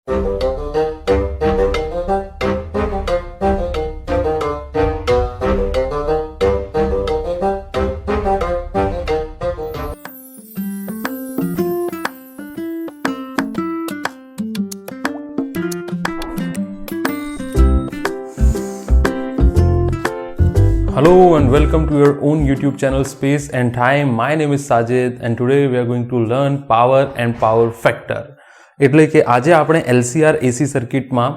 Hello and welcome to your own YouTube channel Space and Time. My name is Sajid and today we are going to learn power and power factor. એટલે કે આજે આપણે LCR AC સર્કિટમાં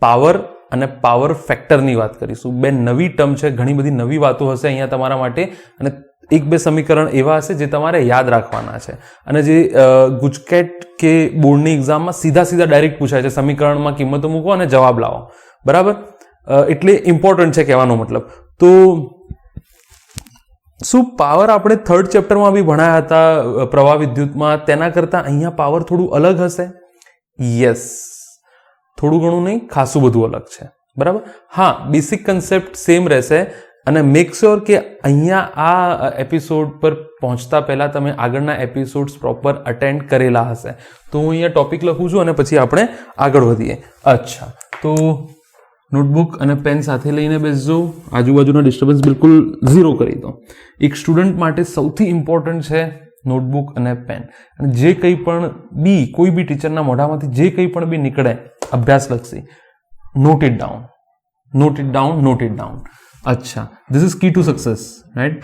power અને power ફેક્ટરની વાત કરીશું. બે નવી ટર્મ છે, ઘણી બધી નવી વાતો હશે અહીંયા તમારા માટે અને એક બે સમીકરણ એવા હશે જે તમારે યાદ રાખવાના છે અને જે ગુજકેટ કે બોર્ડની એક્ઝામમાં સીધા ડાયરેક્ટ પૂછાય છે. સમીકરણમાં કિંમતો મૂકો અને જવાબ લાવો, બરાબર? એટલે ઇમ્પોર્ટન્ટ છે કહેવાનો મતલબ. તો શું પાવર આપણે થર્ડ ચેપ્ટરમાં બી ભણાયા હતા પ્રવાહ વિદ્યુતમાં, તેના કરતાં અહીંયા પાવર થોડું અલગ હશે? યસ, થોડું ઘણું નહીં, ખાસું બધું અલગ છે, બરાબર? હા, બેસિક કન્સેપ્ટ સેમ રહેશે અને મેક શ્યોર કે અહીંયા આ એપિસોડ પર પહોંચતા પહેલાં તમે આગળના એપિસોડ્સ પ્રોપર અટેન્ડ કરેલા હશે. તો હું અહીંયા ટોપિક લખું છું અને પછી આપણે આગળ વધીએ. અચ્છા, તો નોટબુક અને પેન સાથે લઈને બેસજો. આજુબાજુના ડિસ્ટર્બન્સ બિલકુલ ઝીરો કરી દો. એક સ્ટુડન્ટ માટે સૌથી ઇમ્પોર્ટન્ટ છે નોટબુક અને પેન. અને જે કંઈ પણ બી કોઈ બી ટીચરના મોઢામાંથી જે કંઈ પણ બી નીકળે અભ્યાસલક્ષી, note it down, note it down, note it down. અચ્છા, this is key to success, right?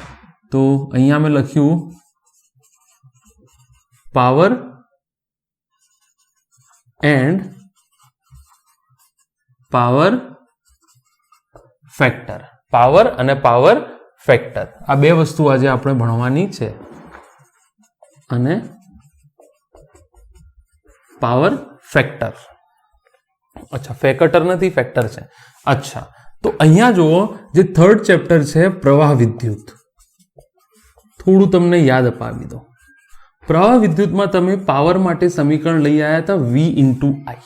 તો અહીંયા મેં લખ્યું power and power factor. Power અને પાવર ફેક્ટર આ બે વસ્તુ આજે આપણે ભણવાની છે. અને પાવર ફેક્ટર, અચ્છા ફેક્ટર નથી, ફેક્ટર છે. અચ્છા, તો અહીંયા જુઓ, જે થર્ડ ચેપ્ટર છે પ્રવાહ વિદ્યુત, થોડું તમને યાદ અપાવી દો. પ્રવાહ વિદ્યુતમાં તમે પાવર માટે સમીકરણ લઈ આવ્યા હતા V ઇન્ટુ I,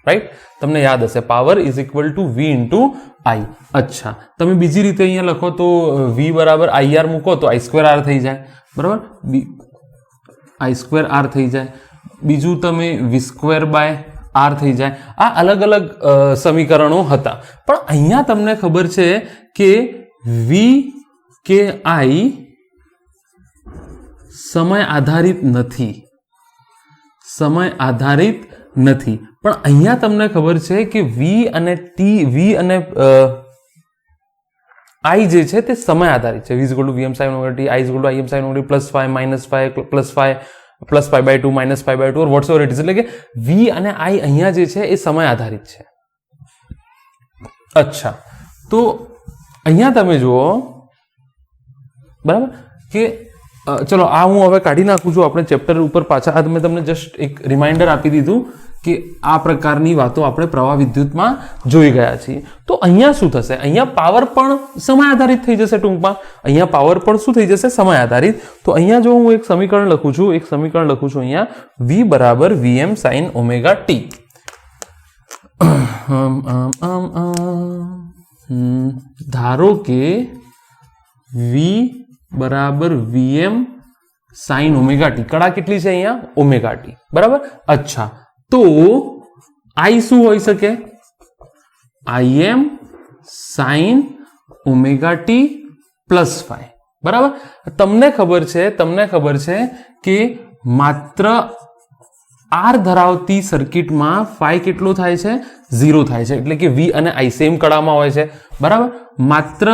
રાઈટ? તમને યાદ હશે, power is equal two V into I. અચ્છા, તમે બીજી રીતે અહીંયા લખો તો V બરાબર IR મૂકો તો I²R થઈ જાય, બરાબર? I²R થઈ જાય. બીજું તમે V²/R થઈ જાય. આ અલગ અલગ સમીકરણો હતા, પણ અહીંયા તમને ખબર છે કે V કે I સમય આધારિત નથી, સમય આધારિત નથી. પણ અહીંયા તમને ખબર છે કે V અને I જે છે તે સમય આધારિત છે. V = Vm sin ωt, I = Im sin ωt, +5 -5 +5 +π/2 -π/2 or whatsoever it is. એટલે કે V અને I અહીંયા જે છે એ સમય આધારિત છે. અચ્છા, તો અહીંયા તમે જુઓ, બરાબર? કે ચલો આ હું હવે કાઢી નાખું છું. આપણે ચેપ્ટર ઉપર પાછા, આ મેં તમને જસ્ટ એક રિમાઇન્ડર આપી દીધું કે આ પ્રકારની વાતો આપણે પ્રવાહ વિદ્યુતમાં જોઈ ગયા છીએ. તો અહીંયા શું થશે? અહીંયા પાવર પણ સમય આધારિત થઈ જશે. ટૂંકમાં અહીંયા પાવર પણ શું થઈ જશે? સમય આધારિત. તો અહીંયા જો હું એક સમીકરણ લખું છું, અહીંયા V બરાબર Vm sin ωt. ધારો કે V બરાબર Vm sin ωt. કડા કેટલી છે અહીંયા? ωt, બરાબર? અચ્છા, તો I શું હોઈ શકે? Im sin ωt +5, બરાબર? તમને ખબર છે કે માત્ર R ધરાવતી સર્કિટમાં phi કેટલો થાય છે? 0 થાય છે. એટલે કે V અને I સેમ કડામાં હોય છે, બરાબર? માત્ર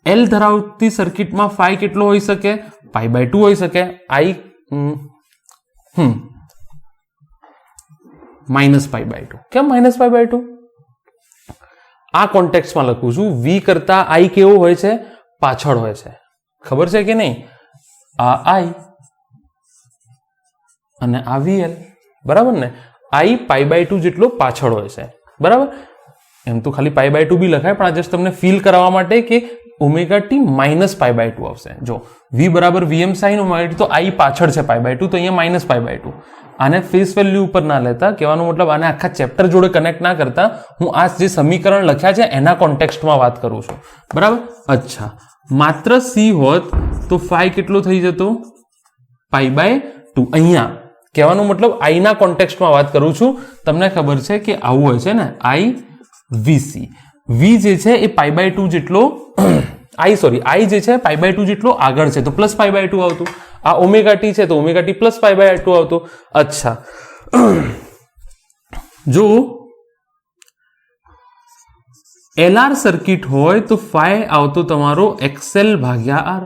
L ધરાવતી સર્કિટમાં phi કેટલો હોઈ શકે? π/2 હોઈ શકે. -π/2. કેમ -π/2? આ કોન્ટેક્સ્ટમાં લખું છું. V કરતા I કેવો હોય છે? પાછળ હોય છે. ખબર છે કે નહીં? આ I અને આ VL, બરાબર ને? I π/2 જેટલો પાછળ હોય છે, બરાબર? એમ તો ખાલી π/2 બી લખાય, પણ આ જસ્ટ તમને ફીલ કરાવવા માટે કે ωt -π/2 આવશે. જો V બરાબર Vm sin ωt, તો I પાછળ છે π/2, તો અહીંયા -π/2. આને ફેસ વેલ્યુ ઉપર ના લેતા, કહેવાનો મતલબ આને આખા ચેપ્ટર જોડે કનેક્ટ ના કરતા, હું આ જે સમીકરણ લખ્યા છે એના કોન્ટેક્સ્ટમાં વાત કરું છું, બરાબર? અચ્છા, માત્ર C હોત તો phi કેટલો થઈ જતો? π/2. અહીંયા કહેવાનો મતલબ આઈ ના કોન્ટેક્સ્ટમાં વાત કરું છું. તમને ખબર છે કે આવું હોય છે ને આઈ વીસી. વી જે છે એ π/2 જેટલો આઈ જે છે π/2 જેટલો આગળ છે તો પ્લસ π/2 આવતું. આ ઓમેગા ટી છે તો ઓમેગા ટી પ્લસ π/2 આવતું. અચ્છા, જો LR સર્કિટ હોય તો ફાઈ આવતો તમારો XL ભાગ્યા આર.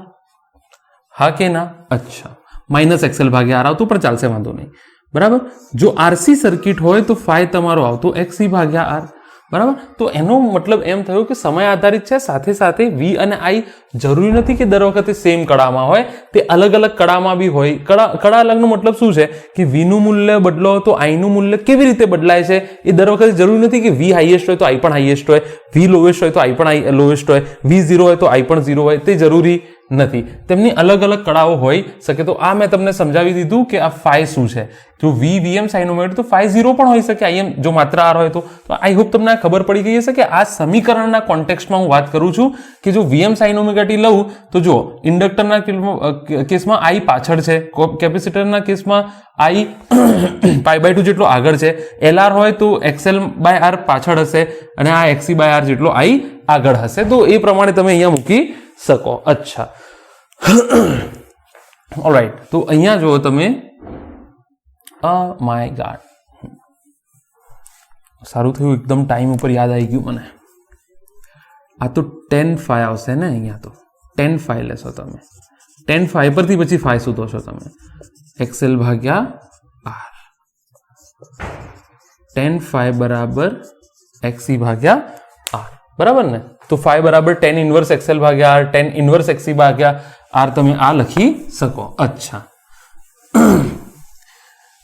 હા કે ના? અચ્છા, માઇનસ XL ભાગ્યા આર આવતું પણ ચાલશે, વાંધો નહીં. બરાબર. જો RC સર્કિટ હોય તો ફાઈ તમારો આવતો XC ભાગ્યા આર. બરાબર. તો એનો મતલબ એમ થયો કે સમય આધારિત છે, સાથે સાથે V અને I જરૂરી નથી કે દર વખતે સેમ કડામાં હોય, તે અલગ અલગ કડામાં બી હોય. કડા અલગનો મતલબ શું છે કે V નું મૂલ્ય બદલો તો I નું મૂલ્ય કેવી રીતે બદલાય છે એ દર વખતે જરૂરી નથી કે V હાઈએસ્ટ હોય તો I પણ હાઈએસ્ટ હોય, V લોએસ્ટ હોય તો I પણ લોએસ્ટ હોય, V 0 હોય તો I પણ 0 હોય, તે જરૂરી નથી. તેમની અલગ અલગ કડાઓ હોઈ શકે. તો આ મેં તમને સમજાવી દીધું કે આ ફાઈ શું છે. જો V Vm sin ઓમેગા તો ફાઈ 0 પણ હોઈ શકે, Im જો માત્ર R હોય તો આઈ હોપ તમને ખબર પડી ગઈ હશે કે આ સમીકરણના કોન્ટેક્સ્ટમાં હું વાત કરું છું કે જો Vm sin ઓમેગા t લઉં તો જો ઇન્ડક્ટરના કેસમાં I પાછળ છે, કેપેસિટરના કેસમાં I π/2 જેટલો આગળ છે, LR હોય તો XL/R પાછળ હશે અને આ XC/R જેટલો I આગળ હશે. તો એ પ્રમાણે તમે અહીંયા મૂકી શકો. અચ્છા, ઓલરાઈટ. તો અહીંયા જો તમે માય ગॉड, સારું થયું એકદમ ટાઈમ ઉપર યાદ આવી ગયું મને. આ તો 10 ફાઈ આવશે ને, અહીંયા તો 10 ફાઈ લેશો તમે. 10 ફાઈ પરથી પછી ફાઈ શોધો છો તમે, XL ભાગ્યા R. 10 ફાઈ બરાબર XC ભાગ્યા R. બરાબર ને? તો ફાઈ બરાબર 10 ઇન્વર્સ XL ભાગ્યા R, 10 ઇન્વર્સ XC ભાગ્યા R તમે આ લખી શકો. અચ્છા,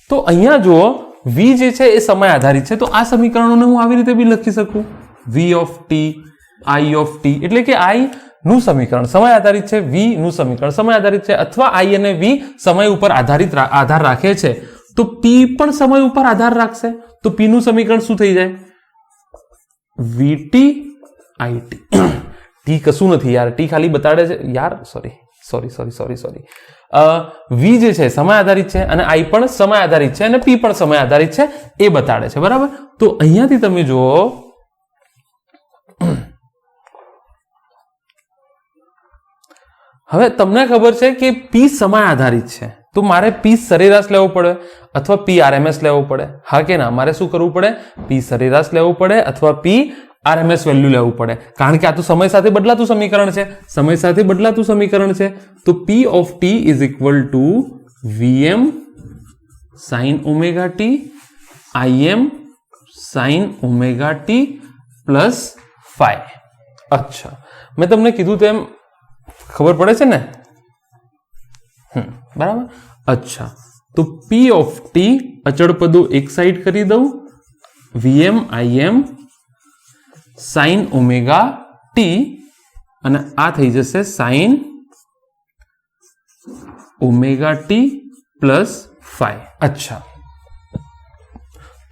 તો અહીંયા જુઓ V જે છે એ સમય આધારિત છે, તો આ સમીકરણોને હું આવી રીતે બી લખી શકું. V of T, I of T, એટલે કે I નું સમીકરણ સમય આધારિત છે, V નું સમીકરણ સમય આધારિત છે, અથવા I અને V સમય ઉપર આધાર રાખે છે તો P પણ સમય ઉપર આધાર રાખશે. તો P નું સમીકરણ શું થઈ જાય? VT IT. T કશું નથી યાર, T ખાલી બતાડે છે યાર. સોરી. V જે છે સમય આધારિત છે અને I પણ સમય આધારિત છે અને P પણ સમય આધારિત છે એ બતાડે છે. બરાબર. તો અહીંયાથી તમે જુઓ, હવે તમને ખબર છે કે P સમય આધારિત છે તો મારે P સરેરાશ લેવો પડે અથવા P RMS લેવો પડે. હા કે ના? મારે શું કરવું પડે? P સરેરાશ લેવું પડે અથવા P RMS વેલ્યુ લેવું પડે, કારણ કે આ તો સમય સાથે બદલાતું સમીકરણ છે. સમય સાથે બદલાતું સમીકરણ છે તો P of T is equal to Vm sin omega t Im sin omega t plus phi. અચ્છા, મેં તમને કીધું તેમ ખબર પડે છે ને? બરાબર. અચ્છા, તો P ઓફ T અચળ પદો એક સાઈડ કરી દઉં, Vm Im sin omega t અને આ થઈ જશે sin omega t plus phi. અચ્છા,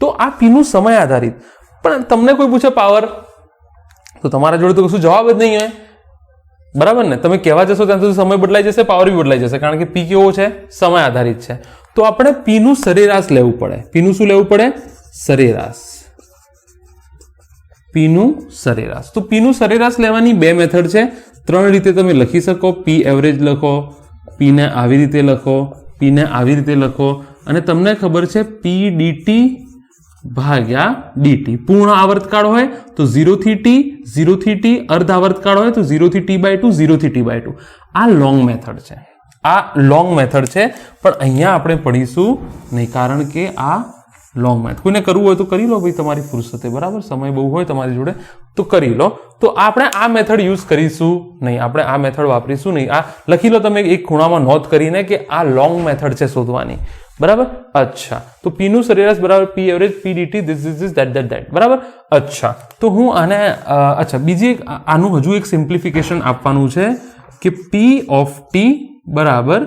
તો આ P નું સમય આધારિત. પણ તમને કોઈ પૂછે પાવર, તો તમારા જોડે તો કશું જવાબ જ નહીં હોય. બરાબર ને? તમે કહેવા જશો ત્યાં સુધી સમય બદલાઈ જશે, પાવર બી બદલાઈ જશે, કારણ કે P કેવો છે? સમય આધારિત છે. તો આપણે P નું સરેરાશ લેવું પડે. P નું શું લેવું પડે? સરેરાશ. P નું સરેરાશ. તો P નું સરેરાશ લેવાની બે મેથડ છે. 3 રીતે તમે લખી શકો. P એવરેજ લખો, P ને આવી રીતે લખો, P ને આવી રીતે લખો, અને તમને ખબર છે P dt ભાગ્યા dt. પૂર્ણ આવર્તકાળ હોય તો 0 થી t, અર્ધ આવર્તકાળ હોય તો 0 થી t/2, 0 થી t/2. આ લોંગ મેથડ છે. પણ અહીંયા આપણે પઢીશું નહીં, કારણ કે આ લોંગ મેથડ. કોઈને કરવું હોય તો કરી લો ભાઈ, તમારી ફુરસતે. બરાબર, સમય બહુ હોય તમારી જોડે તો કરી લો. તો આપણે આ મેથડ યુઝ કરીશું નહીં, આપણે આ મેથડ વાપરીશું નહીં. આ લખી લો તમે એક ખૂણામાં નોંધ કરીને કે આ લોંગ મેથડ છે શોધવાની. બરાબર. અચ્છા, તો P નું સરેરાશ બરાબર P average P dt this that. બરાબર. અચ્છા, તો હું આને બીજી આનું હજુ એક સિમ્પ્લિફિકેશન આપવાનું છે કે P ઓફ T બરાબર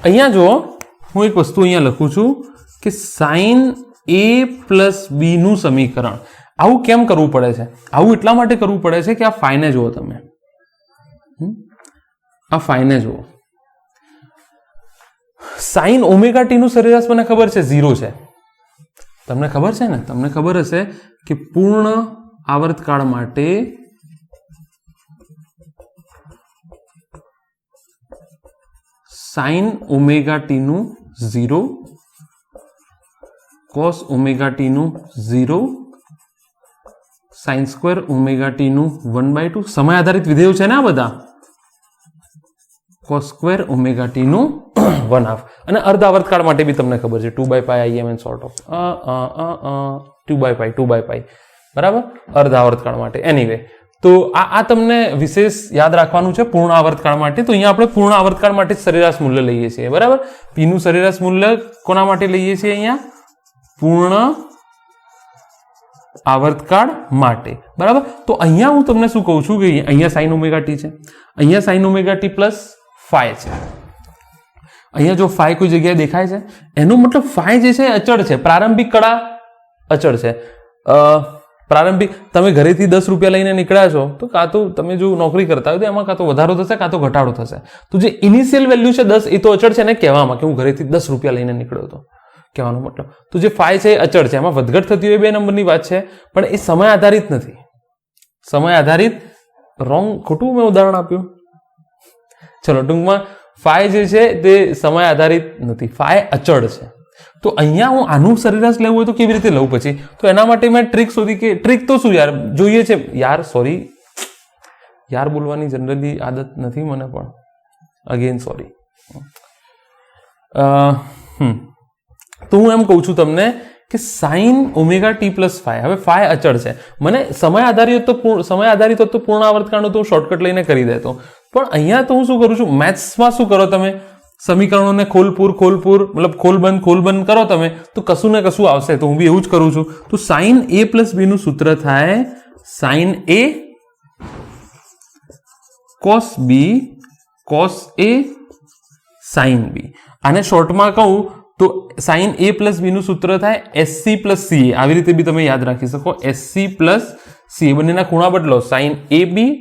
અહીંયા જો હું એક વસ્તુ અહીંયા લખું છું કે sin A પ્લસ B નું સમીકરણ. આવું કેમ કરવું પડે છે? આવું એટલા માટે કરવું પડે છે કે આ ફાઈને જુઓ તમે. આ ફાઈને જુઓ, સાઇન ઓમેગા ટી નું સરેરાશ મને ખબર છે 0 છે. તમને ખબર છે ને, તમને ખબર હશે કે પૂર્ણ આવર્તકાળ માટે સાઇન ઓમેગા ટી નું 0, કોસ ઓમેગા ટી નું 0, સાઇન સ્ક્વેર ઓમેગા ટી નું 1/2. સમય આધારિત વિધેયો છે ને આ બધા. કોસ સ્ક્વેર ઓમેગા ટી નું 1/2. અને અર્ધ આવર્તકાળ માટે બી તમને ખબર છે 2/π Im and sort of 2/π. બરાબર, અર્ધ આવર્તકાળ માટે. એનીવે, તો આ તમને વિશેષ યાદ રાખવાનું છે પૂર્ણ આવર્તકાળ માટે. તો અહીંયા આપણે પૂર્ણ આવર્તકાળ માટે સરેરાશ મૂલ્ય લઈએ છીએ. બરાબર, પી નું સરેરાશ મૂલ્ય કોના માટે લઈએ છીએ? અહીંયા પૂર્ણ આવર્તકાળ માટે. બરાબર, તો અહીંયા હું તમને શું કહું છું કે અહીંયા સાઇન ઓમેગા ટી છે, અહીંયા sine omega T plus phi છે. અહીંયા જો ફાઈ કોઈ જગ્યાએ દેખાય છે, એનો મતલબ ફાઈ જે છે અચળ છે. પ્રારંભિક કળા અચળ છે. પ્રારંભિક, તમે ઘરેથી 10 રૂપિયા લઈને નીકળ્યા છો તો કાં તો તમે જો નોકરી કરતા હોય તો એમાં કાં તો વધારો થશે કાં તો ઘટાડો થશે. તો જે ઇનિશિયલ વેલ્યુ છે 10 એ તો અચળ છે ને કહેવામાં, કે હું ઘરેથી 10 રૂપિયા લઈને નીકળ્યો હતો કહેવાનો મતલબ. તો જે ફાઈ છે એ અચળ છે, એમાં વધઘટ થતી હોય 2 નંબરની વાત છે, પણ એ સમય આધારિત નથી. સમય આધારિત ખોટું મેં ઉદાહરણ આપ્યું. ચલો, ટૂંકમાં ફાઈ જે છે તે સમય આધારિત નથી, ફાઈ અચળ છે. તો અહીંયા હું આનું સરેરાશ લેવું હોય તો કેવી રીતે લઉં પછી? તો એના માટે મેં ટ્રીક શોધી, કે ટ્રીક તો શું યાર જોઈએ છે યાર બોલવાની જનરલી આદત નથી મને, પણ અગેન સોરી. તો હું એમ કહું છું તમને કે sine omega T plus phi. હવે ફાઈ અચળ છે, મને સમય આધારિત હોત તો પૂર્ણ આવર્તકાળનો તો શોર્ટકટ લઈને કરી દેતો. પણ અહીંયા તો હું શું કરું છું, મેથ્સમાં શું કરો તમે, સમીકરણોને ખોલપૂર મતલબ ખોલ બંધ કરો તમે, તો કશું ને કશું આવશે. તો હું બી એવું જ કરું છું. તો સાઇન એ પ્લસ બી નું સૂત્ર થાય sine A cos B cos A sine B. આને શોર્ટમાં કહું તો સાઇન એ પ્લસ બી નું સૂત્ર થાય એસસી પ્લસ સીએ. આવી રીતે બી તમે યાદ રાખી શકો, એસસી પ્લસ સીએ. બંનેના ખૂણા બદલો, sign A B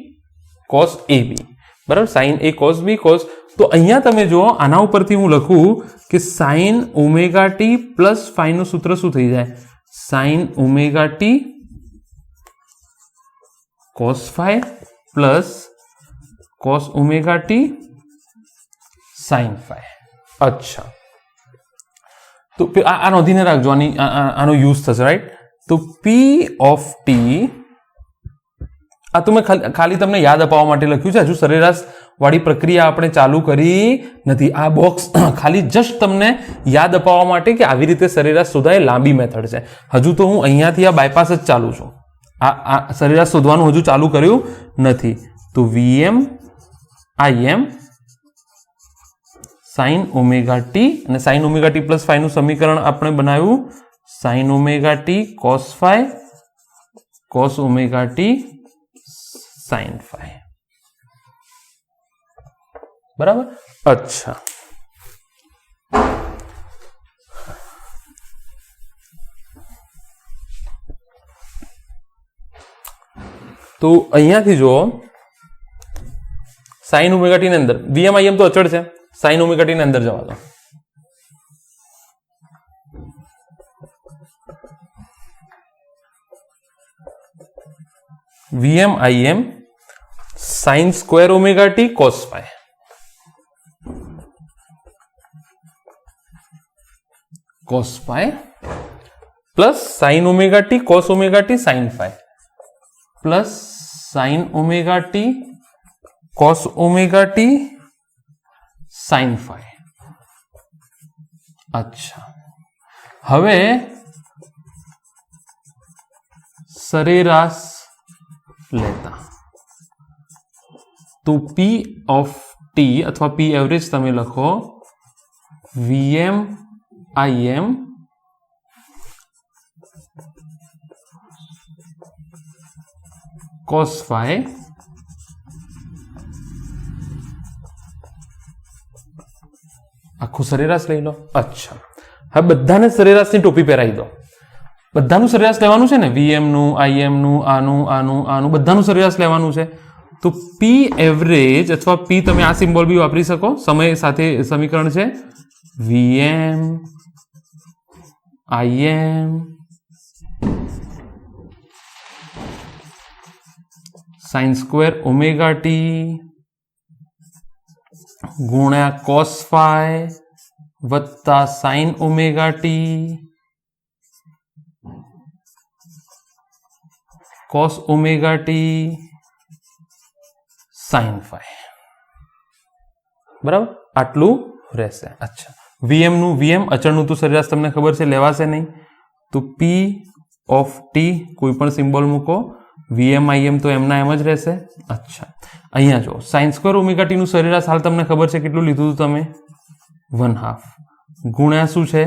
cos A B. બરાબર, sine A cos B cos. તો અહીંયા તમે જુઓ, આના ઉપરથી હું લખું કે sine omega T plus phi નું સૂત્ર શું થઈ જાય? Sine omega T cos phi plus cos omega T sine phi. અચ્છા, તો આ નોંધીને રાખજો, આનો યુઝ થશે, રાઈટ? તો પી ઓફ ટી, આ તો મેં ખાલી તમને યાદ અપાવવા માટે લખ્યું છે. હજુ સરેરાશ વાળી પ્રક્રિયા આપણે ચાલુ કરી નથી. આ બોક્સ ખાલી જસ્ટ તમને યાદ અપાવવા માટે કે આવી રીતે સરેરાશ શોધાય, લાંબી મેથડ છે. હજુ તો હું અહીંયાથી આ બાયપાસ જ ચાલુ છું. આ સરેરાશ શોધવાનું હજુ ચાલુ કર્યું નથી. તો VM IM sine omega T, અને sine omega T plus phi નું સમીકરણ આપણે બનાવ્યું sine omega T cos phi cos omega T sine phi. બરાબર, અચ્છા. તો અહીંયાથી જુઓ, સાઇન ઓમેગા ટી ની અંદર વીએમ આઈએમ તો અચળ છે, સાઇન ઓમેગા ટી ની અંદર જવા દો. VM IM sine square omega T cos phi plus sine omega T cos omega T sine phi plus sine omega T cos omega T sine phi. અચ્છા, હવે સરેરાશ લેતા તો પી ઓફ ટી અથવા પી એવરેજ તમે લખો વીએમ આઈએમ કોસ ફાઈ આખું સરેરાશ લઈ લો. અચ્છા, હવે બધાને સરેરાશની ટોપી પહેરાવી દો. બધાનું સરેરાશ લેવાનું છે ને, વીએમ નું, આઈએમ નું, આનું બધાનું સરેરાશ લેવાનું છે. તો પી એવરેજ અથવા પી તમે આ સિમ્બોલ બી વાપરી શકો, સમય સાથે સમીકરણ છે VM IM sine square omega T ગુણ્યા કોસ ફાઈ વત્તા sine omega T cos omega T sine phi, બરાબર આટલું રહેશે. અચ્છા, વીએમ નું વીએમ અચળનું તો સરેરાશ તમને ખબર છે લેવાશે નહીં, તો પી ઓફ ટી કોઈ પણ સિમ્બોલ મૂકો, વીએમ આઈએમ તો એમના એમ જ રહેશે. અચ્છા, અહીંયા જો સાઇન સ્ક્વેર ઓમેગા ટી નું સરેરાશ હાલ તમને ખબર છે કેટલું લીધું હતું તમે, 1/2 ગુણ્યા શું છે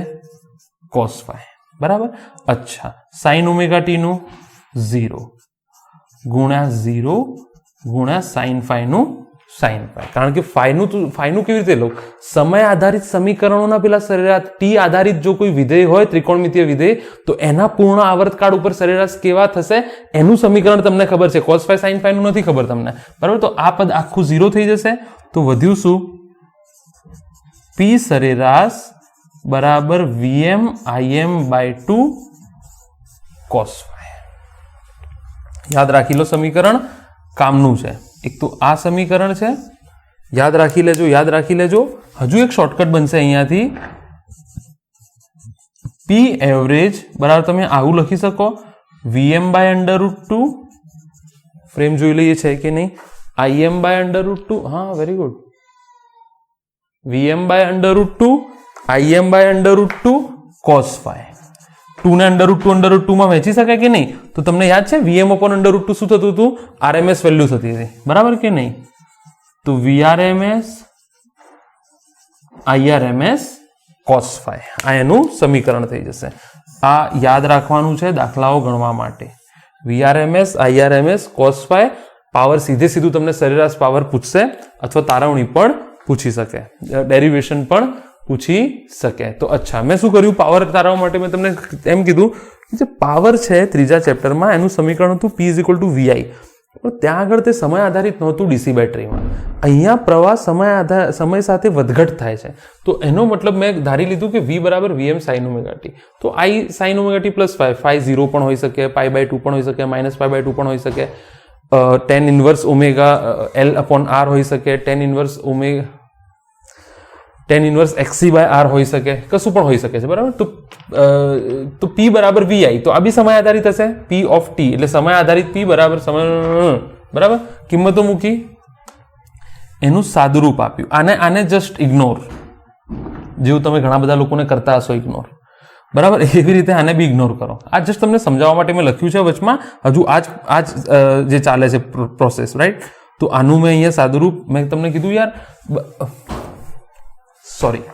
કોસ ફાઈ, બરાબર. અચ્છા, સાઇન ઓમેગા ટી નું 0 ગુણ્યા 0 ગુણ્યા સાઇન ફાઈ નું સાઇન ફાઈ, કારણ કે ફાઈનું કેવી રીતે લો, સમય આધારિત સમીકરણોના પેલા સરેરાશ ટી આધારિત જો કોઈ વિધેય હોય ત્રિકોણમિતીય વિધેય તો એના પૂર્ણ આવર્તકાળ ઉપર સરેરાશ કેવા થશે એનું સમીકરણ તમને ખબર છે, કોસ ફાઈ સાઇન ફાઈ નું નથી ખબર તમને, બરાબર. તો આ પદ આખું 0 થઈ જશે, તો વધ્યું શું, પી સરેરાશ બરાબર VM IM by 2 cos phi. યાદ રાખી લો, સમીકરણ કામનું છે. એક તો આ સમીકરણ છે, યાદ રાખી લેજો. હજુ એક શોર્ટકટ બનશે અહીંયાથી, પી એવરેજ બરાબર તમે આવું લખી શકો, વીએમ બાય √2, ફ્રેમ જોઈ લઈએ છે કે નહીં, આઈએમ બાય √2, હા very good, VM by √2 IM by √2 cos phi. 2 ને √2 માં વહેંચી શકાય કે નહીં, તો તમને યાદ છે વીએમ અપોન √2 શું થતું હતું, આરએમએસ વેલ્યુ થતી હતી, બરાબર કે નહીં. તો વીઆરએમએસ આઈઆરએમએસ કોસ ફાઈ, આ એનું સમીકરણ થઈ જશે. આ યાદ રાખવાનું છે દાખલાઓ ગણવા માટે, VRMS IRMS cos phi. Power સીધું તમને સરેરાશ પાવર પૂછશે અથવા તારવણી પણ પૂછી શકે, ડેરિવેશન પણ પૂછી શકે. તો અચ્છા, મેં શું કર્યું, પાવર તારવવા માટે મેં તમને એમ કીધું જે પાવર છે ત્રીજા ચેપ્ટરમાં એનું સમીકરણ હતું P = VI, પણ ત્યાં આગળ તે સમય આધારિત નહોતું ડીસી બેટરીમાં. અહીંયા પ્રવાહ સમય સાથે વધઘટ થાય છે, તો એનો મતલબ મેં ધારી લીધું કે V બરાબર VM sin ઓમેગા ટી, તો I sin omega T plus phi 0 પણ હોઈ શકે, π/2 પણ હોઈ શકે, -π/2 પણ હોઈ શકે, tan ઇન્વર્સ ઓમેગા L/R હોઈ શકે, tan ઇન્વર્સ XC/R હોઈ શકે, કશું પણ હોઈ શકે છે, બરાબર. તો P બરાબર VI, તો આ બી સમય આધારિત હશે, P ઓફ T એટલે સમય આધારિત P બરાબર સમય, બરાબર. કિંમતો મૂકી, એનું સાદુરૂપ આપ્યું, આને જસ્ટ ઇગ્નોર, જેવું તમે ઘણા બધા લોકોને કરતા હશો ઇગ્નોર, બરાબર. એવી રીતે આને બી ઇગ્નોર કરો. આ જસ્ટ તમને સમજાવવા માટે મેં લખ્યું છે વચમાં, હજુ આજ જે ચાલે છે પ્રોસેસ, રાઈટ. તો આનું મેં અહીંયા સાદુરૂપ મેં તમને કીધું યાર, સોરી,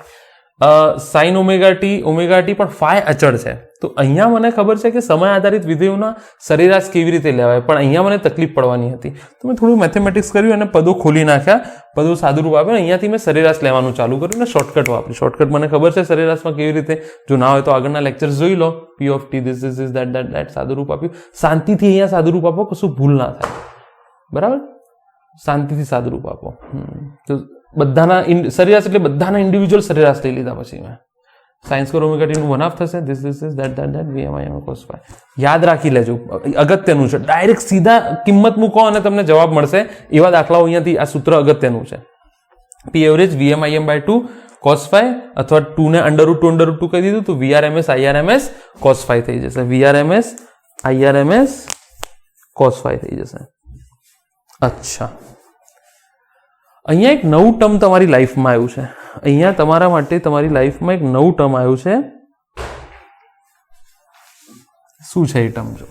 સાઇન ઓમેગા ટી પણ ફાઈ અચળ છે, તો અહીંયા મને ખબર છે કે સમય આધારિત વિધેયોના સરેરાશ કેવી રીતે લેવાય, પણ અહીંયા મને તકલીફ પડવાની હતી, તો મેં થોડું મેથેમેટિક્સ કર્યું અને પદો ખોલી નાખ્યા, પદો સાદુરૂપ આપ્યા, અહીંયાથી મેં સરેરાશ લેવાનું ચાલુ કર્યું અને શોર્ટકટ વાપરી. શોર્ટકટ મને ખબર છે સરેરાશમાં કેવી રીતે, જો ના હોય તો આગળના લેક્ચર્સ જોઈ લો. P of T this is that સાદુરૂપ આપ્યું. શાંતિથી અહીંયા સાદુરૂપ આપો, કશું ભૂલ ના થાય, બરાબર. શાંતિથી સાદુરૂપ આપો. તો બધાના સરેરાશ એટલે બધાના ઇન્ડિવિજ્યુઅલ સરેરાશ લઈ લીધા પછી મેં. સાઇન સ્ક્વેર ઓમેગા ટી નું 1/2 થશે, this is that VM I cos phi. યાદ રાખી લેજો, અગત્યનું છે. ડાયરેક્ટ સીધા કિંમત મૂકો અને તમને જવાબ મળશે, એવા દાખલાઓ અહીંયાથી આ સૂત્ર અગત્યનું છે. P average VM IM by 2 cos phi, અથવા 2 ને √2 કહી દીધું તો વીઆરએમએસ આઈઆરએમએસ કોસ ફાઈ થઈ જશે, વીઆરએમએસ આઈઆરએમએસ કોસ ફાઈ થઈ જશે. અચ્છા, અહીંયા એક નવું ટર્મ તમારી લાઈફમાં આવ્યું છે, અહીંયા તમારા માટે તમારી લાઈફમાં એક નવું ટર્મ આવ્યું છે. શું છે એ ટર્મ? જો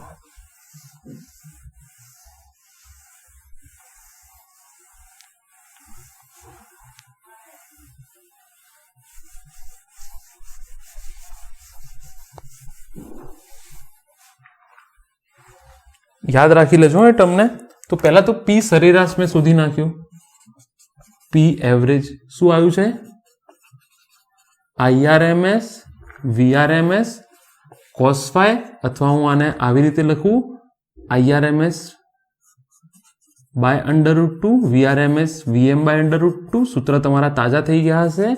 યાદ રાખી લેજો એ ટર્મને. તો પહેલા તો P સરેરાશ મેં શોધી નાખ્યું, P એવરેજ શું આવ્યું છે, આઈઆરએમએસ વીઆરએમએસ કોસ ફાઈ, અથવા હું આને આવી રીતે લખું, IRMS by √2 VRMS VM by √2 સૂત્ર તમારા તાજા થઈ ગયા હશે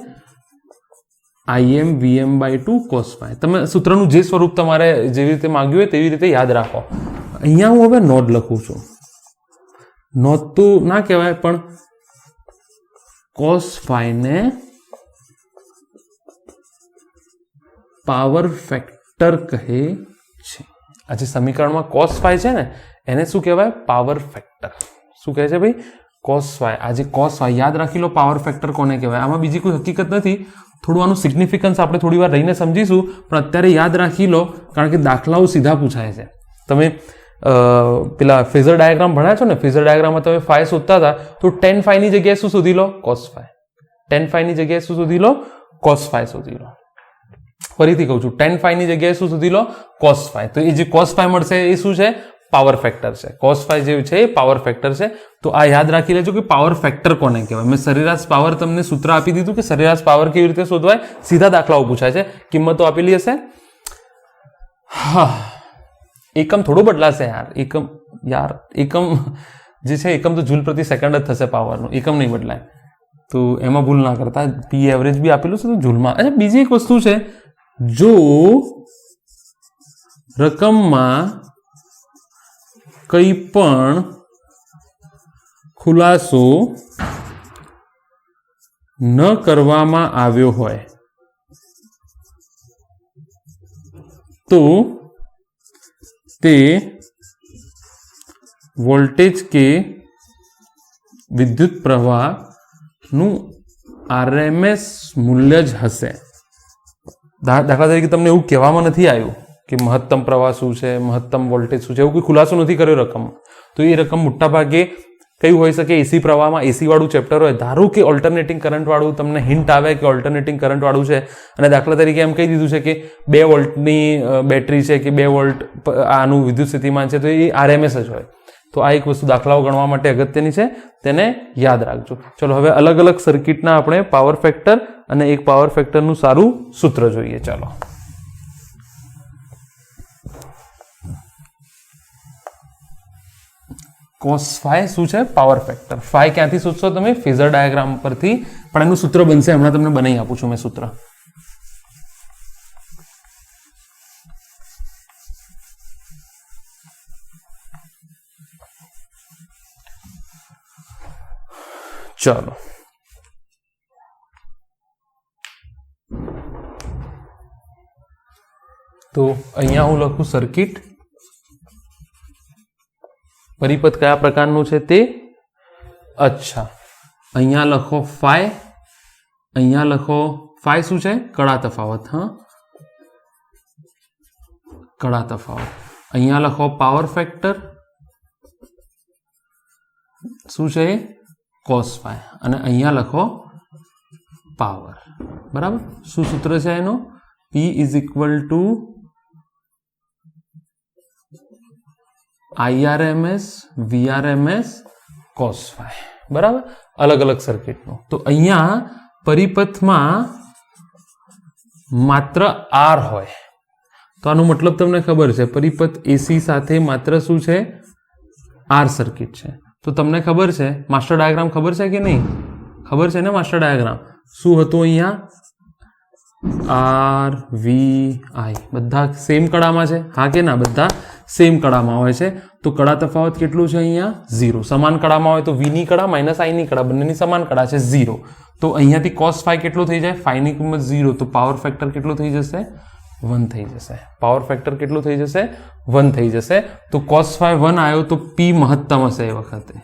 IM VM by 2 cos phi. તમે સૂત્રનું જે સ્વરૂપ તમારે જેવી રીતે માંગ્યું હોય તેવી રીતે યાદ રાખો. અહીંયા હું હવે નોટ લખું છું. નોટ તો ના કહેવાય પણ cos phi ને પાવર ફેક્ટર કહે છે. આ જે સમીકરણમાં cos phi છે ને એને શું કહેવાય? Power factor. શું કહે છે ભાઈ? cos phi. આ જે cos phi યાદ રાખી લો, પાવર ફેક્ટર કોને કહેવાય. આમાં બીજી કોઈ હકીકત નથી. થોડું આનું સિગ્નિફિકન્સ આપણે થોડી વાર રહીને સમજીશું, પણ અત્યારે યાદ રાખી લો કારણ કે દાખલાઓ સીધા પૂછાય છે. તમે પેલા ફેઝર ડાયાગ્રામ ભણ્યા છો ને, ફેઝર ડાયાગ્રામમાં તમે phi શોધતા હતા તો tan phi ની જગ્યાએ શું શોધી લો? cos phi. tan phi ની જગ્યાએ શું શોધી લો? cos phi શોધી લો. ફરીથી કહું છું, tan phi ની જગ્યાએ શું શોધી લો? cos phi. તો એ જે cos phi મળશે એ શું છે? પાવર ફેક્ટર છે. cos phi જે છે એ પાવર ફેક્ટર છે. તો આ યાદ રાખી લેજો કે પાવર ફેક્ટર કોને કહેવાય. મેં સરેરાશ પાવર તમને સૂત્ર આપી દીધું કે સરેરાશ પાવર કેવી રીતે શોધવાય. સીધા દાખલાઓ પૂછાય છે. કિંમતો આપેલી હશે. હા, એકમ થોડો બદલાશે એકમ જે છે એકમ તો જૂલ પ્રતિ સેકન્ડ જ થશે પાવરનો, એકમ નહીં બદલાય. તો એમાં ભૂલ ના કરતા. પી એવરેજ બી આપેલું છે તો જૂલમાં. અચ્છા, બીજી એક વસ્તુ છે, જો રકમમાં કંઈ પણ ખુલાસો ન કરવામાં આવ્યો હોય તો તે વોલ્ટેજ કે વિદ્યુત પ્રવાહનું RMS મૂલ્ય જ હશે. દાખલા તરીકે તમને એવું કહેવામાં નથી આવ્યું કે મહત્તમ પ્રવાહ શું છે, મહત્તમ વોલ્ટેજ શું છે, એવું કોઈ ખુલાસો નથી કર્યો રકમ. તો એ રકમ મોટા ભાગે કયું હોઈ શકે? એસી પ્રવાહમાં એસી વાળું ચેપ્ટર હોય. ધારો કે ઓલ્ટરનેટિંગ કરંટ વાળું તમને હિન્ટ આવે કે ઓલ્ટરનેટિંગ કરંટ વાળું છે અને દાખલા તરીકે એમ કહી દીધું છે કે 2 વોલ્ટની બેટરી છે કે 2 વોલ્ટ આનું વિદ્યુત સ્થિતિમાન છે, તો એ RMS જ હોય. તો આ એક વસ્તુ દાખલાઓ ગણવા માટે અગત્યની છે, તેને યાદ રાખજો. ચલો હવે અલગ અલગ સર્કિટના આપણે પાવર ફેક્ટર અને એક પાવર ફેક્ટરનું સારું સૂત્ર જોઈએ. ચાલો, cos phi શું છે? Power factor. phi ક્યાંથી શોધશો તમે? ફેઝર ડાયાગ્રામ પરથી. પણ એનું સૂત્ર બનશે, હમણાં તમને બનાવી આપું છું મેં સૂત્ર. ચાલો, તો અહીંયા હું લખું સર્કિટ. પરિપથ કયા પ્રકારનું છે તે? અચ્છા, અહીંયા લખો phi. અહીંયા લખો phi શું છે? કડા તફાવત. હા, કડા તફાવત. અહીંયા લખો પાવર ફેક્ટર. શું છે? cos phi. અને અહીંયા લખો પાવર. બરાબર. શું સૂત્ર છે એનો? P = IRMS VRMS cos phi. બરાબર. અલગ અલગ સર્કિટનો. તો અહીંયા પરિપથમાં માત્ર R હોય તો આનો મતલબ તમને ખબર છે, પરિપથ એસી સાથે માત્ર શું છે? R સર્કિટ છે. તો તમને ખબર છે માસ્ટર ડાયાગ્રામ ખબર છે કે નહીં? ખબર છે ને માસ્ટર ડાયાગ્રામ શું હતું? અહીંયા R V I બધા સેમ કડામાં છે. હા કે ના? બધા સેમ કડામાં હોય છે. તો કડા તફાવત કેટલું છે? અહીંયા 0. સમાન કડામાં હોય તો V ની કડા માઇનસ I ની કડા બંનેની સમાન કડા છે 0. તો અહીંયાથી cos phi કેટલું થઈ જાય? phi ની કિંમત 0. તો પાવર ફેક્ટર કેટલું થઈ જશે? 1 થઈ જશે. પાવર ફેક્ટર કેટલું થઈ જશે? 1 થઈ જશે. તો cos phi 1 આવ્યો તો P મહત્તમ હશે એ વખતે.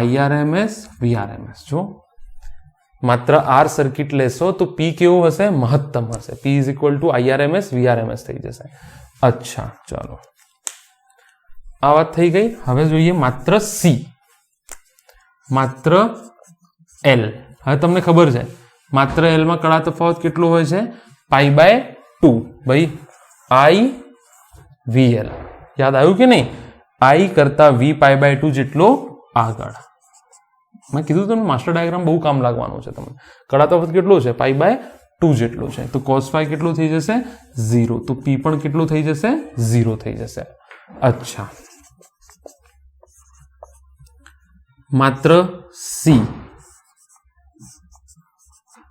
IRMS VRMS. જો માત્ર R સર્કિટ લેશો તો P કેવું હશે? મહત્તમ હશે. P = IRMS VRMS થઈ જશે. અચ્છા, ચાલો, આ વાત થઈ ગઈ. હવે જોઈએ માત્ર C, માત્ર L. હવે તમને ખબર છે માત્ર L માં કડા તફાવત કેટલો હોય છે? π/2. ભાઈ I VL યાદ આવ્યું કે નહીં? I કરતા V π/2 જેટલો આગળ. મેં કીધું તમને માસ્ટર ડાયાગ્રામ બહુ કામ લાગવાનું છે તમને. કડા તફાવત કેટલો છે? π/2 જેટલો છે. તો cos phi કેટલું થઈ જશે? 0. તો P પણ કેટલું થઈ જશે? 0 થઈ જશે. અચ્છા, માત્ર સી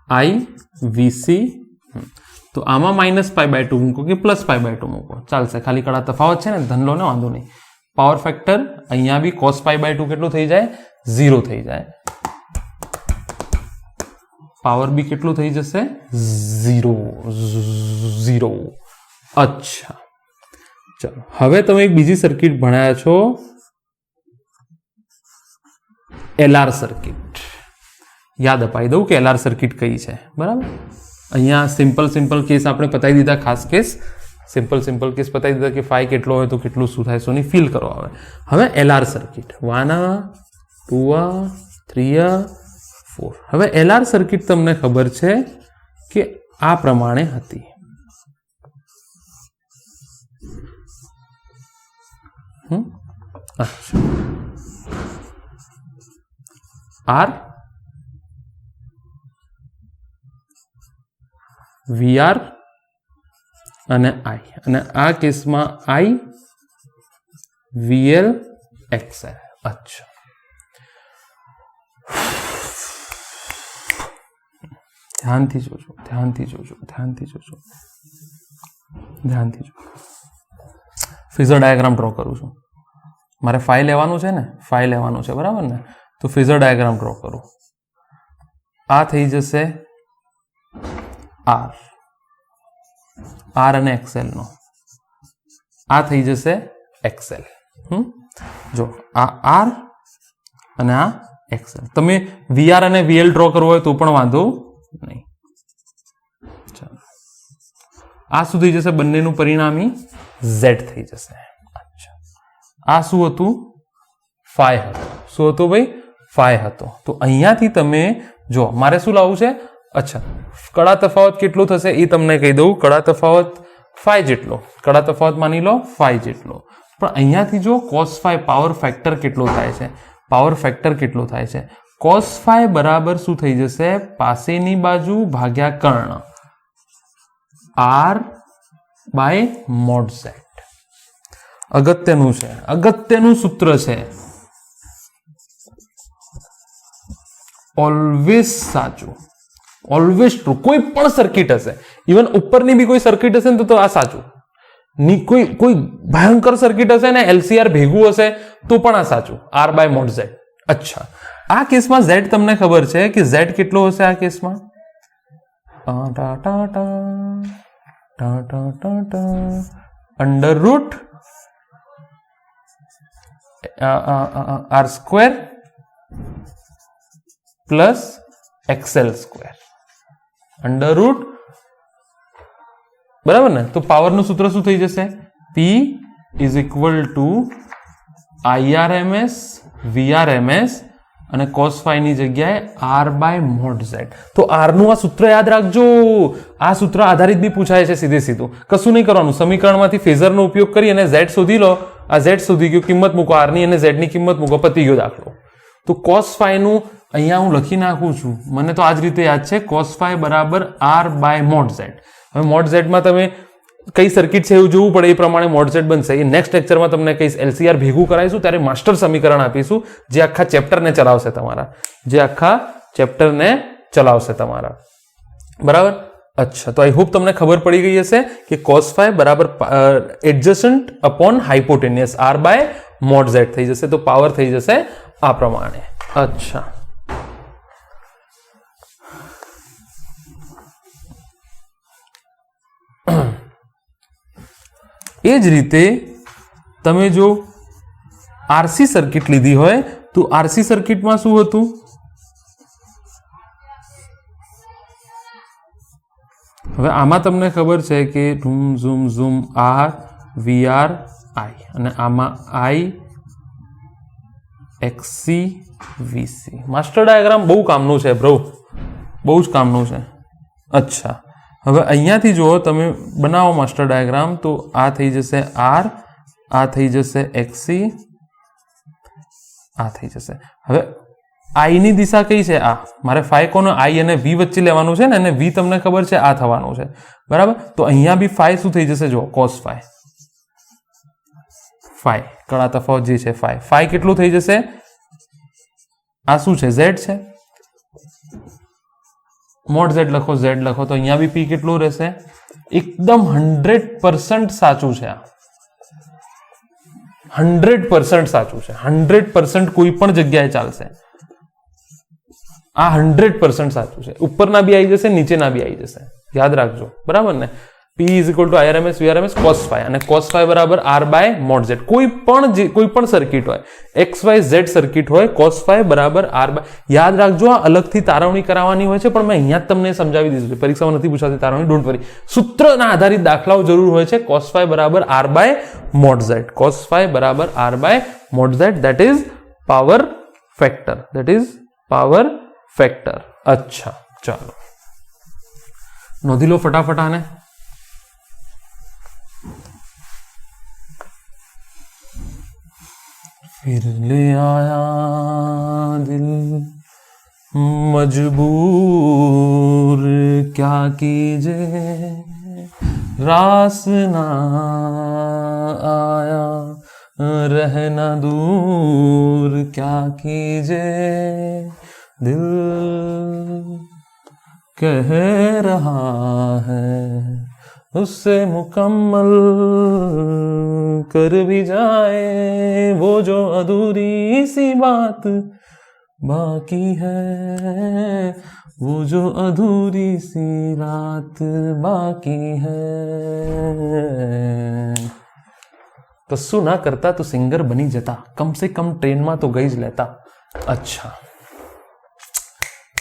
આઈ વીસી. તો આમાં -π/2 મૂકો કે +π/2 મૂકો ચાલશે, ખાલી કડા તફાવત છે ને, ધન લો ને, વાંધો નહીં. પાવર ફેક્ટર અહીંયા બી cos π/2 કેટલું થઈ જાય? 0 થઈ જાય. પાવર બી કેટલું થઈ જશે? 0. અચ્છા, ચલો હવે તમે એક બીજી સર્કિટ ભણ્યા છો, LR સર્કિટ. યાદ અપાઈ દઉં કે LR સર્કિટ કઈ છે, બરાબર. અહીંયા સિમ્પલ કેસ આપણે પતાવી દીધા, ખાસ કેસ સિમ્પલ કેસ પતાવી દીધા કે ફાઈ કેટલો હોય તો કેટલું શું થાય, સોની ફીલ કરો. હવે LR સર્કિટ 1 2 3 4. હવે LR સર્કિટ તમને ખબર છે કે આ પ્રમાણે હતી. R VR અને I, અને આ કેસમાં I VL XL. અચ્છા, ધ્યાનથી જોજો. ફેઝર ડાયાગ્રામ ડ્રો કરું છું. મારે ફાઈ લેવાનું છે ને, બરાબર ને? તો ફેઝર ડાયાગ્રામ ડ્રો કરું. આ થઈ જશે R અને XL નો. આ થઈ જશે XL. જો આ R અને આ XL. તમે VR અને VL ડ્રો કરવો હોય તો પણ વાંધો નહીં. ચાલો, આ શું થઈ જશે? બંનેનું પરિણામી Z થઈ જશે. અચ્છા, આ શું હતું? ફાઈ હતું. શું હતું ભાઈ? ફાઈ હતો. તો અહીંયાથી તમે જો, મારે શું લાવવું છે? અચ્છા, કડા તફાવત કેટલું થશે એ તમને કહી દઉં. કડા તફાવત ફાઈ જેટલો, કડા તફાવત માની લો ફાઈ જેટલો. પણ અહીંયાથી જો cos phi પાવર ફેક્ટર કેટલો થાય છે? cos phi બરાબર શું થઈ જશે? પાસેની બાજુ ભાગ્યા કર્ણ, R/mod z. અગત્યનું સૂત્ર છે. ઓલવેઝ સાચું, ઓલવેઝ ટ્રુ. કોઈ પણ સર્કિટ હશે, ઇવન ઉપરની બી કોઈ સર્કિટ હશે ને તો આ સાચું. કોઈ ભયંકર સર્કિટ હશે ને, LCR ભેગું હશે તો પણ આ સાચું, R/mod z. અચ્છા, આ કેસમાં Z તમને ખબર છે કે Z કેટલો હશે આ કેસમાં? √R² plus XL². બરાબર ને? તો પાવરનું સૂત્ર શું થઈ જશે? P = IRMS VRMS અને cos phi ની જગ્યાએ R/mod z. તો R નું આ સૂત્ર યાદ રાખજો. આ સૂત્ર આધારિત બી પૂછાય છે સીધું. કશું નહીં કરવાનું, સમીકરણમાંથી ફેઝરનો ઉપયોગ કરી અને Z શોધી લો. આ Z શોધી ગયો, કિંમત મૂકો, R ની અને Z ની કિંમત મૂકો, પતી ગયો દાખલો. તો cos phi નું અહીંયા હું લખી નાખું છું. મને તો આ જ રીતે યાદ છે, cos phi બરાબર R/mod z. હવે mod z માં તમે કઈ સર્કિટ છે એવું જોવું પડે, એ પ્રમાણે mod z બનશે. એ નેક્સ્ટ લેક્ચરમાં તમને કહીશ. LCR ભેગું કરાવીશું ત્યારે માસ્ટર સમીકરણ આપીશું જે આખા ચેપ્ટરને ચલાવશે તમારા. બરાબર? અચ્છા, તો આઈ હોપ તમને ખબર પડી ગઈ હશે કે cos phi બરાબર એડજસન્ટ અપોન હાઇપોટેનિયસ R/mod z થઈ જશે. તો પાવર થઈ જશે આ પ્રમાણે. અચ્છા, એ જ રીતે તમે જો RC સર્કિટ લીધી હોય તો RC સર્કિટમાં શું હતું? હવે આમાં તમને ખબર છે કે ઝૂમ R VR I, અને આમાં I XC VC. Master diagram બહુ કામનું છે બ્રો, બહુ જ કામનું છે. અચ્છા, હવે અહીંયાથી જો તમે બનાવો માસ્ટર ડાયાગ્રામ તો આ થઈ જશે R, આ થઈ જશે XC, આ થઈ જશે. હવે I ની દિશા કઈ છે? આ મારે ફાઈ કોનો I અને V વચ્ચે લેવાનું છે ને, અને V તમને ખબર છે આ થવાનું છે. બરાબર? તો અહીંયા બી ફાઈ શું થઈ જશે? જો cos phi, ફાઈ કડા તફાવત જે છે ફાઈ કેટલું થઈ જશે? આ શું છે? ઝેડ છે. મોડ ઝેડ લખો, ઝેડ લખો તો અહીંયા બી પી કેટલું રહેશે? એકદમ 100% સાચું છે. આ 100% સાચું છે. 100% કોઈ પણ જગ્યાએ ચાલશે. આ 100% સાચું છે. ઉપરના બી આવી જશે, નીચેના બી આવી જશે. યાદ રાખજો, બરાબર ને? P is equal to IRMS VRMS cos phi, અને cos phi બરાબર R બાય મોડ ઝેડ. કોઈ પણ સર્કિટ હોય, XYZ સર્કિટ હોય, cos phi બરાબર R બાય. યાદ રાખજો, આ અલગથી તારવણી કરાવવાની હોય છે, પણ મેં અહીંયા જ તમને સમજાવી દીધું છે. પરીક્ષામાં નથી પૂછાતી તારવણી, ડોન્ટ વરી. સૂત્રના આધારિત દાખલાઓ જરૂર હોય છે. cos phi બરાબર R by mod Z. cos phi બરાબર R by mod Z, that is power factor. That is power factor. અચ્છા, ચાલો નોંધી લો ફટાફટ આને. फिर ले आया दिल मजबूर, क्या कीजे रास ना आया रहना दूर, क्या कीजे दिल कह रहा है उससे मुकम्मल कर भी जाए वो जो अधूरी सी बात बाकी है, वो जो अधूरी सी रात बाकी है. કશું ના કરતા તો સિંગર બની જતા, કમ સે કમ ટ્રેનમાં તો ગઈ જ લેતા. અચ્છા,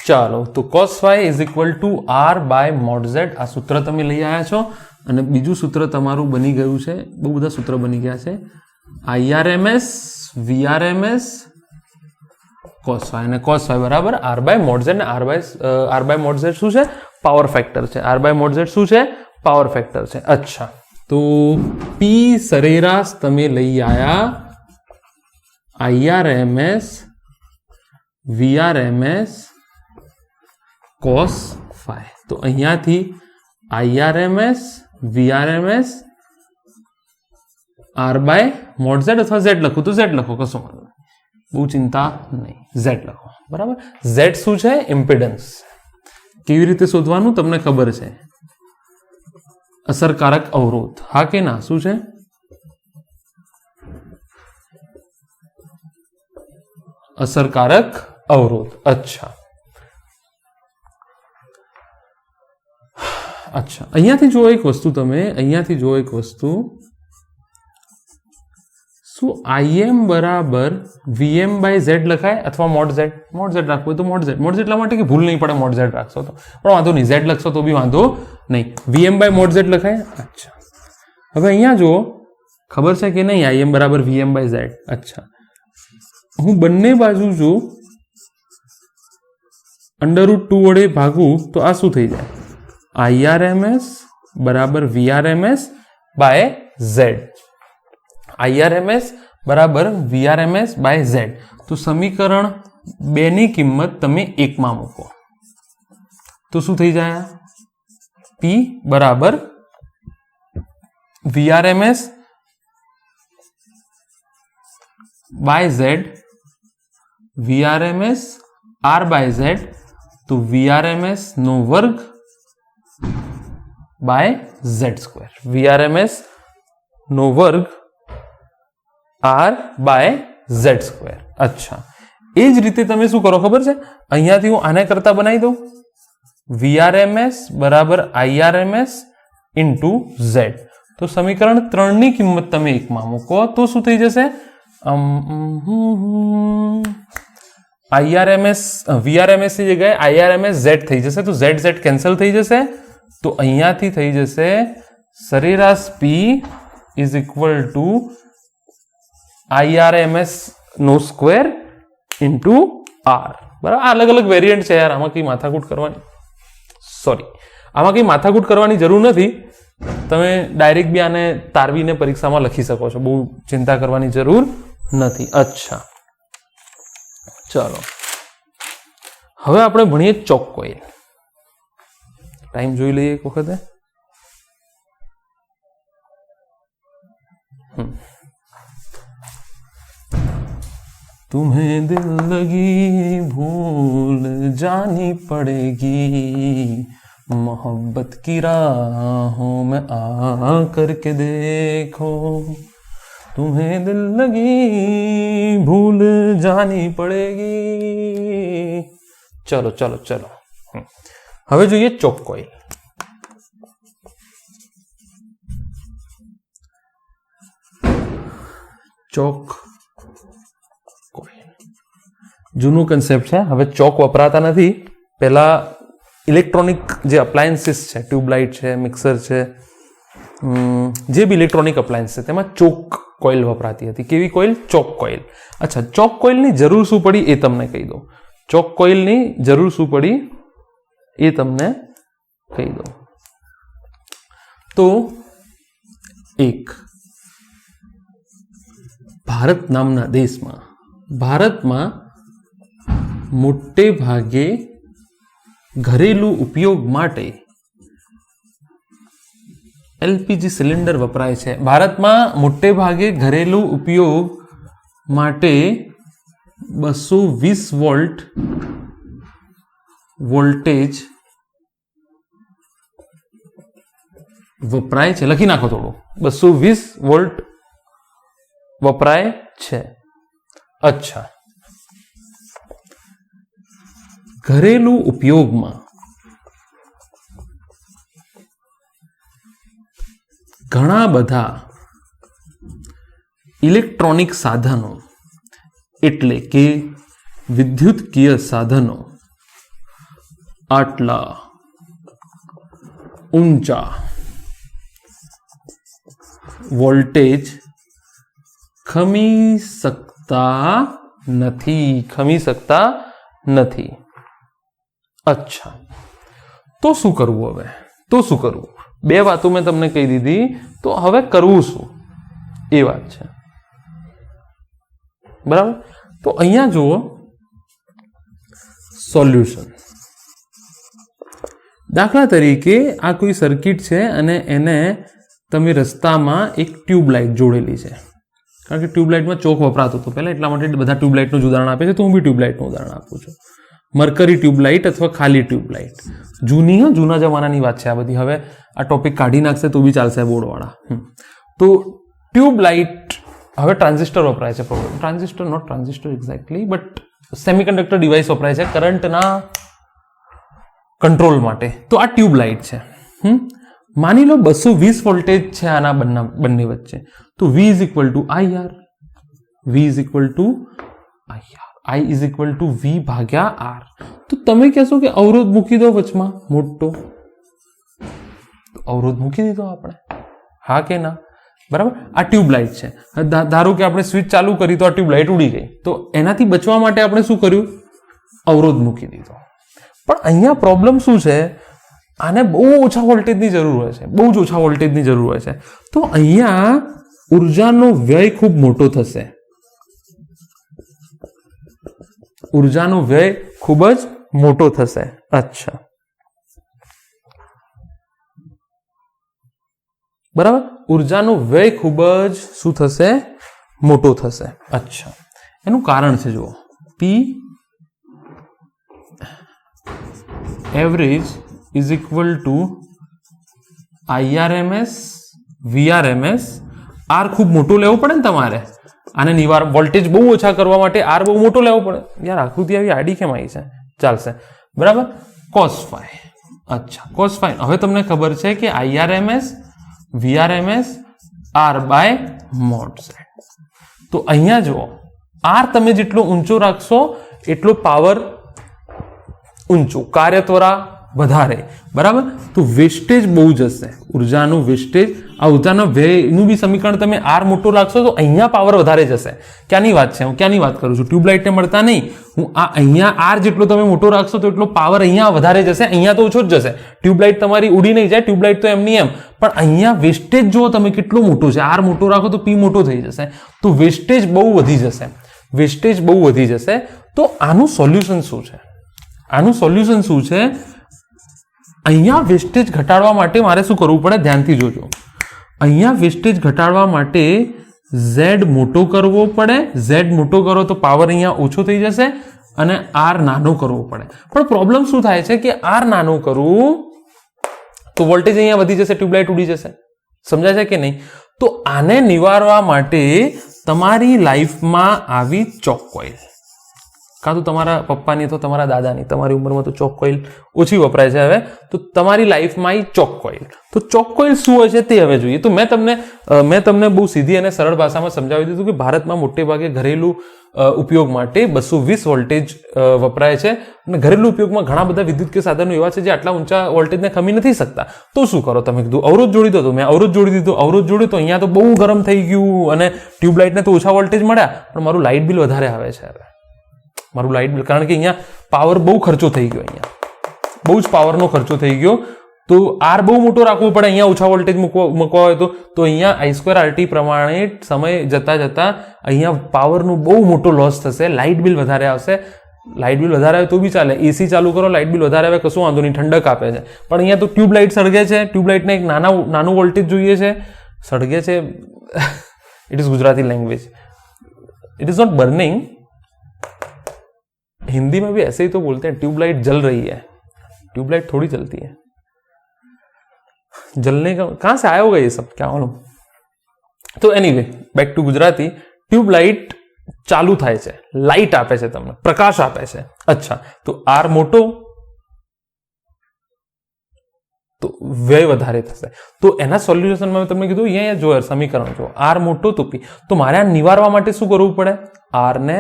ચાલો તો cos phi is equal to R by mod Z. આ સૂત્ર તમે લઈ આવ્યા છો, અને બીજું સૂત્ર તમારું બની ગયું છે. બહુ બધા સૂત્ર બની ગયા છે. IRMS VRMS cos phi, અને cos phi બરાબર R બાય મોડ ઝેડ, ને R બાય મોડ ઝેડ શું છે? પાવર ફેક્ટર છે. R બાય મોડ ઝેડ શું છે? પાવર ફેક્ટર છે. અચ્છા, તો P સરેરાશ તમે લઈ આયા IRMS VRMS cos phi. તો અહીંયાથી IRMS VRMS R by mod Z, અથવા Z લખું તો Z લખો, કશો વાંધો નહીં, બહુ ચિંતા નહીં. Z લખો, બરાબર. Z શું છે? ઇમ્પિડન્સ. કેવી રીતે શોધવાનું તમને ખબર છે? અસરકારક અવરોધ, હા કે ના? શું છે? અસરકારક અવરોધ. અચ્છા, અહીંયાથી જો એક વસ્તુ, તમે અહીંયાથી જો એક વસ્તુ, શું IM બરાબર VM બાય Z લખાય, અથવા મોડ Z? મોડ Z રાખવું હોય તો મોડ Z એટલા માટે કે ભૂલ નહીં પડે. મોડ Z રાખશો તો પણ વાંધો નહીં, Z લખશો તો બી વાંધો નહીં. VM બાય મોડ Z લખાય. અચ્છા, હવે અહીંયા જુઓ, ખબર છે કે નહીં? IM બરાબર VM બાય Z. અચ્છા, હું બંને બાજુ જો √2 વડે ભાગું તો આ શું થઈ જાય? IRMS બરાબર VRMS બાય Z. IRMS બરાબર VRMS બાય Z. તો સમીકરણ 2 ની કિંમત તમે 1 માં મૂકો તો શું થઈ જાય? P બરાબર VRMS by Z, VRMS R by Z, તો VRMS નો વર્ગ બાય Z સ્ક્વેર. VRMS નો વર્ગ R બાય Z સ્ક્વેર. અચ્છા, એ જ રીતે તમે શું કરો ખબર છે? અહીંયાથી હું આને કરતા બનાવી દઉં. VRMS બરાબર IRMS ઇન્ટુ Z. તો સમીકરણ 3 ની કિંમત તમે 1 માં મૂકો તો શું થઈ જશે? VRMS ની જગ્યાએ IRMS Z થઈ જશે, તો Z કેન્સલ થઈ જશે. તો અહીંયાથી થઈ જશે સરેરાશ P is equal to IRMS નો સ્ક્વેર ઇન્ટુ R. બરાબર. આ અલગ અલગ વેરિયન્ટ છે યાર, આમાં કઈ માથાકૂટ કરવાની જરૂર નથી. તમે ડાયરેક્ટ બી આને તારવીને પરીક્ષામાં લખી શકો છો, બહુ ચિંતા કરવાની જરૂર નથી. અચ્છા, ચાલો હવે આપણે ભણીએ ચોક કોઇલ. ટાઈમ જોઈ લઈએ એક વખતે. तुम्हें दिल लगी भूल जानी पड़ेगी, मोहब्बत की राहों में आ करके देखो, तुम्हें दिल लगी भूल जानी पड़ेगी। चलो चलो चलो, હવે જોઈએ ચોક કોઇલ। ચોક કોઇલ જૂનું કન્સેપ્ટ છે, હવે ચોક વપરાતા નથી। પહેલા ઇલેક્ટ્રોનિક જે અપ્લાયન્સીસ છે, ટ્યુબલાઇટ છે, મિક્સર છે, જે બી ઇલેક્ટ્રોનિક અપ્લાયન્સ છે તેમાં ચોક કોઇલ વપરાતી હતી। કેવી કોઇલ? ચોક કોઇલ। અચ્છા, ચોક કોઇલની જરૂર શું પડી એ તમને કહી દઉં। ચોક કોઇલની જરૂર શું પડી એ તમને કહી દઉં। તો એક ભારત નામના દેશમાં, ભારતમાં મોટે ભાગે ઘરેલું ઉપયોગ માટે એલપીજી સિલિન્ડર વપરાય છે। ભારતમાં મોટે ભાગે ઘરેલું ઉપયોગ માટે 220 વોલ્ટ વોલ્ટેજ વપરાય છે। લખી નાખો થોડું, 220 વોલ્ટ વપરાય છે। અચ્છા, ઘરેલું ઉપયોગમાં ઘણા બધા ઇલેક્ટ્રોનિક સાધનો એટલે કે વિદ્યુતકીય સાધનો આટલા ઊંચા વોલ્ટેજ ખમી શકતા નથી। અચ્છા, તો શું કરવું હવે? તો શું કરવું? બે વાતો મેં તમને કહી દીધી, તો હવે કરવું શું એ વાત છે, બરાબર? તો અહીંયા જુઓ સોલ્યુશન। દાખલા તરીકે આ કોઈ સર્કિટ છે અને એને તમે રસ્તામાં એક ટ્યુબલાઇટ જોડેલી છે, કારણ કે ટ્યુબલાઇટમાં ચોક વપરાતો હતો પહેલા, એટલા માટે બધા ટ્યુબલાઇટનું જ ઉદાહરણ આપે છે, તો હું બી ટ્યુબલાઇટનું ઉદાહરણ આપું છું। મર્કરી ટ્યુબલાઇટ અથવા ખાલી ટ્યુબલાઇટ, જૂના જમાનાની વાત છે આ બધી, હવે આ ટોપિક કાઢી નાખશે તો બી ચાલશે બોર્ડવાળા। તો ટ્યુબલાઇટ, હવે ટ્રાન્ઝિસ્ટર વપરાય છે, transistor not transistor exactly, but semiconductor device વપરાય છે કરંટના કંટ્રોલ માટે। તો આ ટ્યુબલાઇટ છે। માની લો 220 વોલ્ટેજ છે આના બંને વચ્ચે, તો V is equal two IR, V is equal two IR, I is equal two V ભાગ્યા R। તો તમે કહેશો કે અવરોધ મૂકી દો વચમાં મોટો, અવરોધ મૂકી દીધો આપણે, હા કે ના? બરાબર, આ ટ્યુબલાઇટ છે, ધારો કે આપણે સ્વિચ ચાલુ કરી તો આ ટ્યુબલાઇટ ઉડી ગઈ, તો એનાથી બચવા માટે આપણે શું કર્યું? અવરોધ મૂકી દીધો। પણ અહીંયા પ્રોબ્લેમ શું છે? આને બહુ ઓછા વોલ્ટેજની જરૂર હોય છે, બહુ જ ઓછા વોલ્ટેજની જરૂર હોય છે, તો અહીંયા ઉર્જાનો વ્યય ખૂબ મોટો થશે, ઉર્જાનો વ્યય ખૂબ જ મોટો થશે। અચ્છા, બરાબર, ઉર્જાનો વ્યય ખૂબ જ શું થશે? મોટો થશે। અચ્છા, એનું કારણ છે જુઓ, P average is equal to IRMS VRMS। R ખૂબ મોટો લેવો પડે ને તમારે, આને વોલ્ટેજ બહુ ઓછા કરવા માટે આર બહુ મોટો લેવો પડે। યાર આકૃતિ આવી આડી કેમ આવી છે? ચાલશે, બરાબર, cos phi। અચ્છા, cos phi, હવે તમને ખબર છે કે IRMS VRMS R by mod z। તો અહીંયા જુઓ, આર તમે જેટલો ઊંચો રાખશો એટલો પાવર ઊંચો, કાર્યત્વરા વધારે, બરાબર, તો વેસ્ટેજ બહુ જશે, ઉર્જાનું વેસ્ટેજ, આ ઉર્જાના વ્યયનું બી સમીકરણ તમે આર મોટો રાખશો તો અહીંયા પાવર વધારે જશે। ક્યાંની વાત છે? હું ક્યાંની વાત કરું છું? ટ્યુબલાઇટને મળતા નહીં, હું આ અહીંયા આર જેટલો તમે મોટો રાખશો તો એટલો પાવર અહીંયા વધારે જશે, અહીંયા તો ઓછો જ જશે। ટ્યુબલાઇટ તમારી ઉડી નહીં જાય, ટ્યુબલાઇટ તો એમની એમ, પણ અહીંયા વેસ્ટેજ જુઓ તમે કેટલો મોટો છે, આર મોટો રાખો તો પી મોટો થઈ જશે, તો વેસ્ટેજ બહુ વધી જશે, વેસ્ટેજ બહુ વધી જશે। તો આનું સોલ્યુશન શું છે? આનું સોલ્યુશન શું છે? અહીંયા વેસ્ટેજ ઘટાડવા માટે મારે શું કરવું પડે? ધ્યાનથી જોજો, અહીંયા વેસ્ટેજ ઘટાડવા માટે Z મોટો કરવો પડે, Z મોટો કરો તો પાવર અહીંયા ઓછો થઈ જશે અને R નાનો કરવો પડે. પણ પ્રોબ્લેમ શું થાય છે કે R નાનો કરું તો વોલ્ટેજ અહીંયા વધી જશે, ટ્યુબલાઇટ ઉડી જશે. સમજાય છે કે નહીં? તો આને નિવારવા માટે તમારી લાઈફમાં આવી ચોક કોઇલ, કાં તો તમારા પપ્પાની તો તમારા દાદાની, તમારી ઉંમરમાં તો ચોક કોઇલ ઓછી વપરાય છે હવે, તો તમારી લાઈફમાં આવી ચોક કોઇલ. તો ચોક કોઇલ શું હોય છે તે હવે જોઈએ. તો મેં તમને બહુ સીધી અને સરળ ભાષામાં સમજાવી દીધું કે ભારતમાં મોટે ભાગે ઘરેલું ઉપયોગ માટે 220 વોલ્ટેજ વપરાય છે અને ઘરેલું ઉપયોગમાં ઘણા બધા વિદ્યુત કે સાધનો એવા છે જે આટલા ઊંચા વોલ્ટેજને ખમી નથી શકતા. તો શું કરો તમે? કીધું અવરોધ જોડી દો. તો મેં અવરોધ જોડી દીધો. અવરોધ જોડ્યો તો અહીંયા તો બહુ ગરમ થઈ ગયું અને ટ્યુબલાઇટને તો ઓછા વોલ્ટેજ મળ્યા, પણ મારું લાઇટ બિલ વધારે આવે છે હવે. મારું લાઇટ બિલ, કારણ કે અહીંયા પાવર બહુ ખર્ચો થઈ ગયો, અહીંયા બહુ જ પાવરનો ખર્ચો થઈ ગયો. તો આર બહુ મોટો રાખવો પડે અહીંયા ઓછા વોલ્ટેજ મૂકવા હોય તો અહીંયા I2RT પ્રમાણે સમય જતા જતા અહીંયા પાવરનું બહુ મોટો લોસ થશે, લાઇટ બિલ વધારે આવશે. લાઇટ બિલ વધારે આવે તો બી ચાલે, એસી ચાલુ કરો, લાઇટ બિલ વધારે આવે કશું વાંધો નહીં, ઠંડક આપે છે. પણ અહીંયા તો ટ્યુબલાઇટ સળગે છે, ટ્યુબલાઇટને એક નાનું વોલ્ટેજ જોઈએ છે, સળગે છે. It is Gujarati language, it is not burning. Hindi में भी ऐसे ही तो बोलते हैं, ट्यूबलाइट जल रही है. ट्यूबलाइट थोड़ी जलती है, जलने का कहां से आया होगा ये सब, क्या मालूम. तो anyway back to Gujarati. Tubelight चालू थाय छे, लाइट आपे छे, तमने प्रकाश आपे छे. अच्छा, तो आर मोटो तो व्यय વધારે થશે. તો એના સોલ્યુશનમાં મેં તમને કીધું અહીંયા જો સમીકરણ જો આર મોટો તો પી. તો મારે આ નિવારવા માટે શું કરવું પડે? આર ને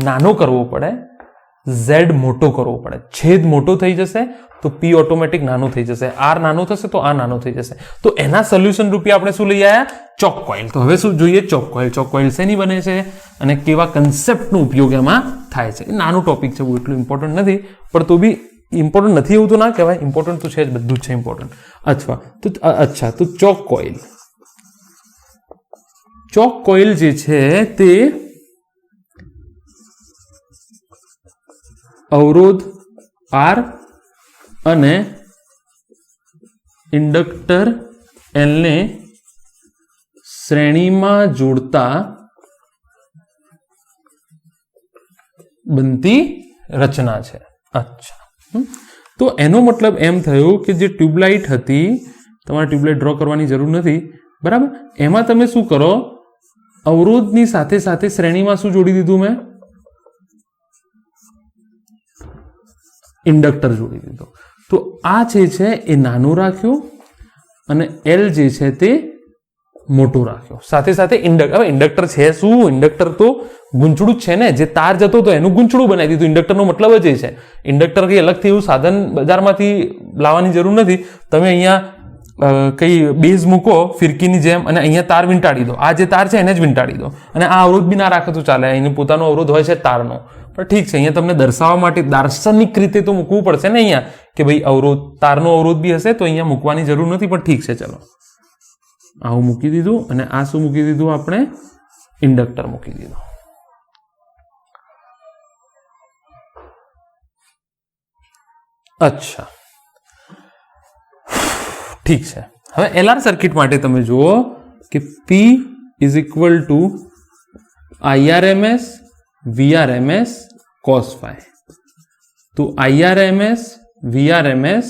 નાનો કરવો પડે, ઝેડ મોટો કરવો પડે. છેદ મોટો થઈ જશે તો પી ઓટોમેટિક નાનો થઈ જશે, આર નાનો થશે તો આ નાનો થઈ જશે. તો એના સોલ્યુશન રૂપે આપણે શું લઈ આવ્યા? ચોક કોઇલ. તો હવે શું જોઈએ? ચોક કોઇલ. ચોક કોઇલ શેની બને છે અને કેવા કન્સેપ્ટનો ઉપયોગ એમાં થાય છે? નાનું ટોપિક છે, બહુ એટલું ઇમ્પોર્ટન્ટ નથી, પણ તો બી ઇમ્પોર્ટન્ટ નથી એવું તો ના કહેવાય, ઇમ્પોર્ટન્ટ તો છે જ, બધું જ છે ઇમ્પોર્ટન્ટ. અચ્છા તો ચોક કોઇલ. ચોક કોઇલ જે છે તે અવરોધ આર અને ઇન્ડક્ટર એલ ને શ્રેણીમાં જોડતા બનતી રચના છે. અચ્છા, તો એનો મતલબ એમ થયો કે જે ટ્યુબલાઇટ હતી, તમારે ટ્યુબલાઇટ ડ્રો કરવાની જરૂર નથી, બરાબર. એમાં તમે શું કરો? અવરોધની સાથે સાથે શ્રેણીમાં શું જોડી દીધું મેં? ઇન્ડક્ટર જોડી દીધો. તો આ જે છે એ નાનું રાખ્યું અને એલ જે છે તે મોટું રાખ્યો. સાથે સાથે ઇન્ડક્ટર. હવે ઇન્ડક્ટર છે શું? ઇન્ડક્ટર તો ગૂંચળું જ છે ને, જે તાર જતો હતો એનું ગૂંચળું બનાવી દીધું. ઇન્ડક્ટરનો મતલબ જ એ છે. ઇન્ડક્ટર કઈ અલગથી એવું સાધન બજારમાંથી લાવવાની જરૂર નથી. તમે અહીંયા કઈ બેઝ મૂકો ફિરકીની જેમ અને અહીંયા તાર વીંટાડી દો. આ જે તાર છે એને જ વીંટાડી દો અને આ અવરોધ બી ના રાખે તો ચાલે. એનો પોતાનો અવરોધ હોય છે તારનો. પણ ઠીક છે, અહીંયા તમને દર્શાવવા માટે દાર્શનિક રીતે તો મૂકવું પડશે ને અહીંયા, કે ભાઈ અવરોધ, તારનો અવરોધ બી હશે તો અહીંયા મૂકવાની જરૂર નથી. પણ ઠીક છે, ચલો આવું મૂકી દીધું અને આ શું મૂકી દીધું? આપણે ઇન્ડક્ટર મૂકી દીધું. અચ્છા, ઠીક છે. હવે એલઆર સર્કિટ માટે તમે જુઓ કે P is equal to IRMS VRMS cos phi. તો IRMS VRMS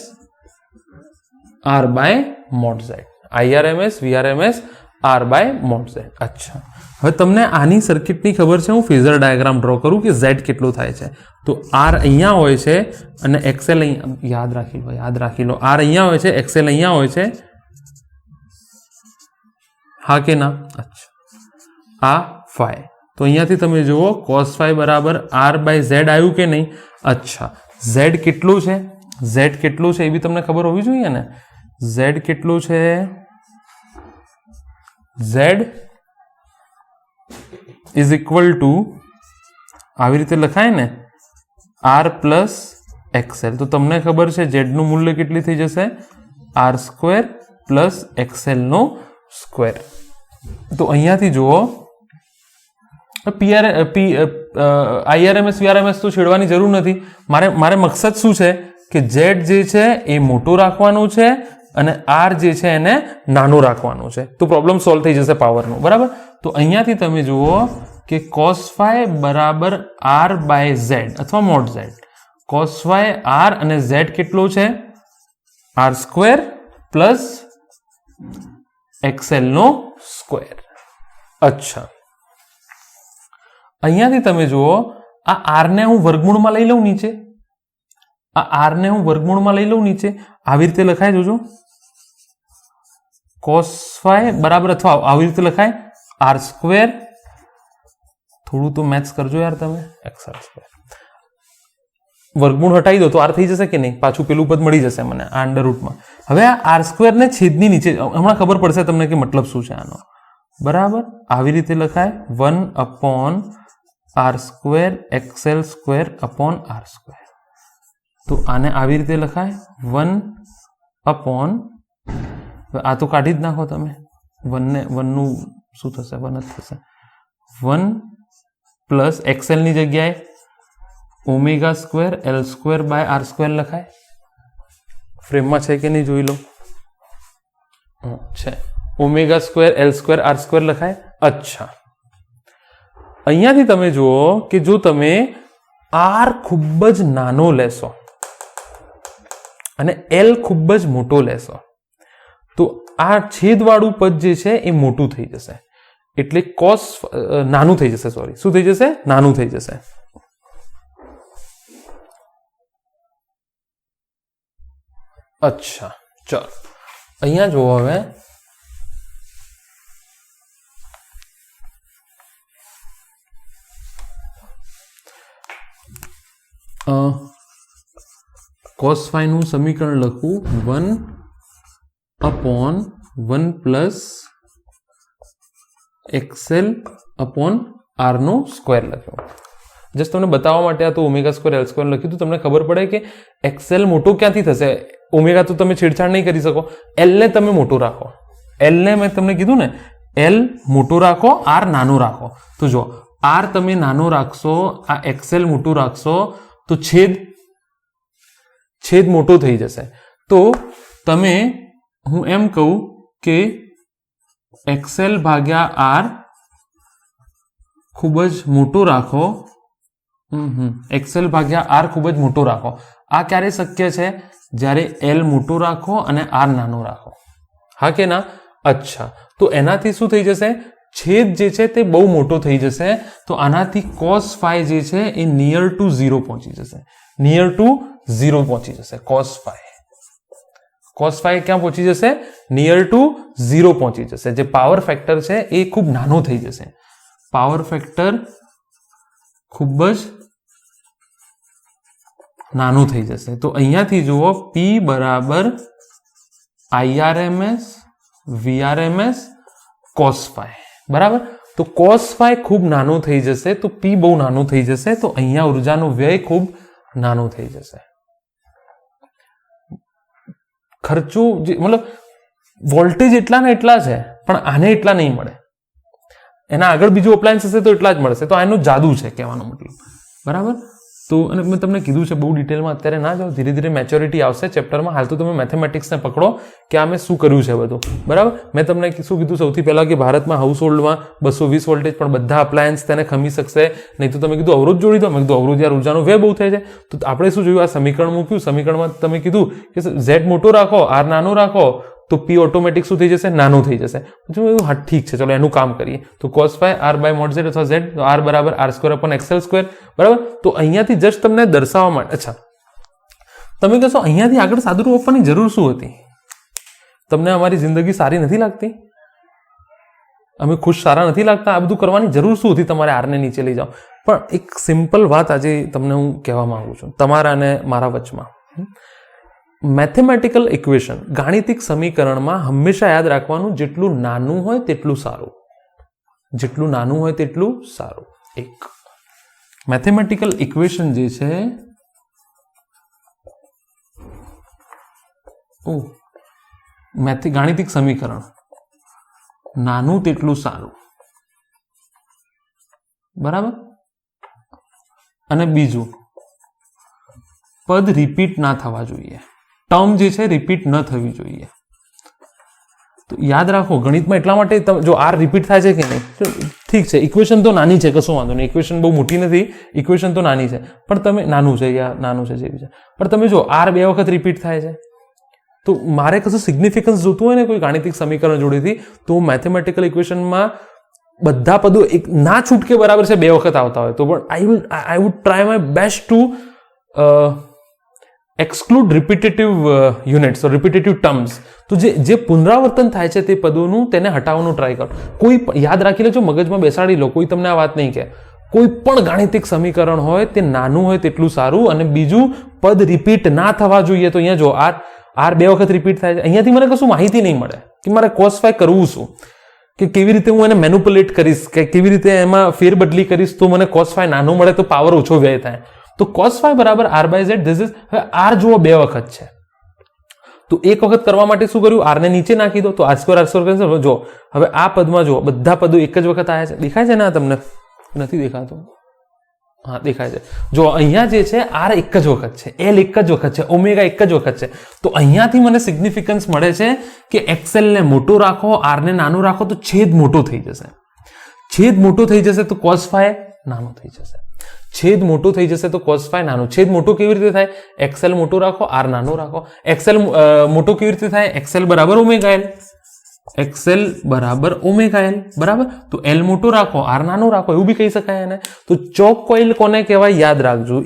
R by mod Z. IRMS VRMS R by mod Z. અચ્છા, હવે તમને આની સર્કિટની ખબર છે. હું ફેઝર ડાયાગ્રામ ડ્રો કરું કે Z કેટલો થાય છે. તો R અહીંયા હોય છે અને XL અહીંયા, યાદ રાખી લો. R અહીંયા હોય છે, XL અહીંયા હોય છે, હા કે ના? અચ્છા, આ phi. તો અહીંયાથી તમે જુઓ cos phi બરાબર R by Z આવ્યું કે નહીં? અચ્છા, Z કેટલું છે? Z કેટલું છે એ બી તમને ખબર હોવી જોઈએ ને. Z કેટલું છે? Z ઇઝ ઇક્વલ ટુ આવી રીતે લખાય ને, R પ્લસ XL. તો તમને ખબર છે Z નું મૂલ્ય કેટલી થઈ જશે? R સ્ક્વેર પ્લસ XL નો સ્ક્વેર. તો અહીંયાથી જુઓ IRMS VRMS તો છેડવાની જરૂર નથી. મારે મકસદ શું છે કે Z જે છે એ મોટું રાખવાનું છે અને આર જે છે એને નાનું રાખવાનું છે. તો પ્રોબ્લેમ સોલ્વ થઈ જશે પાવરનું. બરાબર. તો અહીંયાથી તમે જુઓ કે cos phi બરાબર આર બાય ઝેડ અથવા mod Z. cos phi R અને ઝેડ કેટલો છે? આર સ્ક્વેર પ્લસ એક્સએલ નો સ્ક્વેર. અચ્છા, અહીંયાથી તમે જુઓ આ આર ને હું વર્ગમૂળમાં લઈ લઉં નીચે. આ આર ને હું વર્ગમૂળમાં લઈ લઉં નીચે. આવી રીતે લખાય. જોજો, cos phi બરાબર, અથવા આવી રીતે લખાય આર સ્ક્વેર. થોડું તો મેથ્સ કરજો યાર તમે. એક્સ આર સ્ક્વેર વર્ગમૂળ હટાવી દો તો આર થઈ જશે કે નહીં? પાછું પેલું પદ મળી જશે મને આ અંડરરૂટમાં. હવે આ આર સ્ક્વેર ને છેદની નીચે, હમણાં ખબર પડશે તમને કે મતલબ શું છે આનો. બરાબર, આવી રીતે લખાય 1 R square XL square upon R square. તો આને આવી રીતે લખાય 1 આ તો કાઢી જ નાખો તમે. 1 નું શું થશે? 1 જ થશે. 1 પ્લસ એક્સએલ ની જગ્યાએ omega square L square by R square લખાય. ફ્રેમમાં છે કે નહીં જોઈ લો. છે. Omega square L square R square લખાય. અચ્છા, અહીંયાથી તમે જુઓ કે જો તમે આર ખૂબ જ નાનો લેશો અને એલ ખૂબ જ મોટો લેશો તો આ છેદવાળું પદ જે છે એ મોટું થઈ જશે. એટલે cos નાનું થઈ જશે. સોરી, શું થઈ જશે? નાનું થઈ જશે. અચ્છા, ચલો અહીંયા જુઓ. હવે cos phi નું સમીકરણ લખું 1/1 પ્લસ એક્સએલ અપોન આર નો સ્ક્વેર લખ્યો. જસ્ટ તમને બતાવવા માટે આ તો ઓમેગા સ્ક્વેર એલ સ્ક્વેર લખ્યું તો તમને ખબર પડે કે એક્સએલ મોટો ક્યાંથી થશે. ઓમેગા તો તમે છેડછાડ નહીં કરી શકો. એલ ને તમે મોટો રાખો. એલ ને મેં તમને કીધું ને, એલ મોટો રાખો, આર નાનો રાખો. તો જો આર તમે નાનો રાખશો, આ એક્સએલ મોટું રાખશો તો છેદ મોટો થઈ જશે. તો તમે, હું એમ કહું કે એક્સએલ ભાગ્યા આર ખૂબ જ મોટો રાખો. એક્સએલ ભાગ્યા આર ખૂબ જ મોટો રાખો. આ ક્યારે શક્ય છે? જ્યારે એલ મોટો રાખો અને આર નાનો રાખો. હા કે ના? અચ્છા, તો એનાથી શું થઈ જશે? છેદ જે છે તે બહુ મોટો થઈ જશે. તો આનાથી cos phi જે છે એ નિયર ટુ 0 પહોંચી જશે. નિયર ટુ 0 પહોંચી જશે. cos phi ક્યાં પહોંચી જશે? નિયર ટુ 0 પહોંચી જશે. જે પાવર ફેક્ટર છે એ ખૂબ નાનો થઈ જશે. પાવર ફેક્ટર ખૂબ જ નાનું થઈ જશે. તો અહીંયાથી જુઓ P બરાબર IRMS VRMS cos phi. બરાબર. તો cos phi ખૂબ નાનું થઈ જશે તો P બહુ નાનું થઈ જશે. તો અહીંયા ઉર્જાનો વ્યય ખૂબ નાનો થઈ જશે. ખર્ચો મતલબ વોલ્ટેજ એટલા ને એટલા છે પણ આને એટલા નહીં મળે. એના આગળ બીજું અપ્લાયન્સ હશે તો એટલા જ મળશે. તો આનું જાદુ છે કહેવાનો મતલબ. બરાબર. તો અને મેં તમને કીધું છે બહુ ડિટેલમાં અત્યારે ના જાઓ, ધીરે ધીરે મેચ્યોરિટી આવશે ચેપ્ટરમાં. હાલ તો તમે મેથેમેટિક્સને પકડો કે આ મેં શું કર્યું છે બધું. બરાબર. મેં તમને શું કીધું સૌથી પહેલા કે ભારતમાં હાઉસ હોલ્ડમાં 220 વોલ્ટેજ પણ બધા અપ્લાયન્સ તેને ખમી શકશે નહીં. તો તમે કીધું અવરોધ જોડી દો. મેં કીધું અવરોધ યાર ઉર્જાનો વ્યય બહુ થાય છે. તો આપણે શું જોયું? આ સમીકરણ મૂક્યું. સમીકરણમાં તમે કીધું કે ઝેડ મોટો રાખો, આર નાનો રાખો તો P ઓટોમેટિક શું થઈ જશે? નાનો થઈ જશે. પછી હા ઠીક છે, ચલો એનું કામ કરીએ. તો cos phi r by mod z અથવા z, તો r બરાબર r square upon xl square. બરાબર. તો અહીંયાથી જસ્ટ તમને દર્શાવવા માટે. અચ્છા, તમે કહેશો અહીંયાથી આગળ સાદુરૂપ આપવાની જરૂર શું હતી? તમને અમારી જિંદગી સારી નથી લાગતી? અમે ખુશ સારા નથી લાગતા? આ બધું કરવાની જરૂર શું હતી? તમારે આરને નીચે લઈ જાઓ. પણ એક સિમ્પલ વાત આજે તમને હું કહેવા માંગુ છું તમારા અને મારા વચમાં. મેથેમેટિકલ ઇક્વેશન, ગાણિતિક સમીકરણમાં હંમેશા યાદ રાખવાનું, જેટલું નાનું હોય તેટલું સારું. જેટલું નાનું હોય તેટલું સારું. એક મેથેમેટિકલ ઇક્વેશન જે છે ગાણિતિક સમીકરણ નાનું તેટલું સારું. બરાબર. અને બીજું, પદ રિપીટ ના થવા જોઈએ. ટર્મ જે છે રિપીટ ન થવી જોઈએ. તો યાદ રાખો ગણિતમાં એટલા માટે જો આર રિપીટ થાય છે કે નહીં, ઠીક છે ઇક્વેશન તો નાની છે, કશો વાંધો નહીં, ઇક્વેશન બહુ મોટી નથી, ઇક્વેશન તો નાની છે, પણ તમે નાનું છે યા નાનું છે જે બી છે, પણ તમે જો આર 2 વખત રિપીટ થાય છે તો મારે કશું સિગ્નિફિકન્સ જોતું હોય ને કોઈ ગાણિતિક સમીકરણ જોડેથી, તો મેથેમેટિકલ ઇક્વેશનમાં બધા પદો એક ના છૂટકે બરાબર છે 2 વખત આવતા હોય તો પણ I would try my best to exclude repetitive units or repetitive terms. તો જે પુનરાવર્તન થાય છે તે પદોનું તેને હટાવવાનું ટ્રાય કરો. કોઈ યાદ રાખી લેજો, મગજમાં બેસાડી લો, કોઈ તમને આ વાત નહીં કહે. કોઈ પણ ગાણિતિક સમીકરણ હોય તે નાનું હોય તેટલું સારું, અને બીજું પદ રિપીટ ના થવા જોઈએ. તો અહીંયા જો આર 2 વખત રિપીટ થાય છે, અહીંયાથી મને કશું માહિતી નહીં મળે કે મારે cos phi કરવું શું, કે કેવી રીતે હું એને મેનુપ્યુલેટ કરીશ, કે કેવી રીતે એમાં ફેરબદલી કરીશ તો મને cos phi નાનું મળે તો પાવર ઓછો વ્યય થાય. તો cos phi બરાબર r/z. ધીસ ઇઝ, હવે r જુઓ 2 વખત છે તો એક વખત કરવા માટે શું કર્યું, r ને નીચે નાખી દો તો r² કેન્સલ. જો હવે આ પદમાં જો બધા પદો એક જ વખત આવ્યા છે, દેખાય છે ને? આ તમને નથી દેખાતું? હા દેખાય છે. જો અહીંયા જે છે r એક જ વખત છે, l એક જ વખત છે, ઓમેગા એક જ વખત છે. તો અહીંયાથી મને સિગ્નિફિકન્સ મળે છે કે xl ને મોટો રાખો, r ને નાનું રાખો તો છેદ મોટો થઈ જશે. છેદ મોટો થઈ જશે તો cos phi નાનો થઈ જશે. છેદ મોટો થઈ જશે તો cos phi નાનો. છેદ મોટો કેવી રીતે થાય? xl મોટો રાખો, r નાનો રાખો. xl મોટો કેવી રીતે થાય? xl બરાબર ઓમેગા l. xl બરાબર ઓમેગા l, બરાબર. તો l મોટો રાખો, r નાનો રાખો, એવું બી કહી શકાય એને. તો ચોક કોઇલ કોને કહેવાય યાદ રાખજો.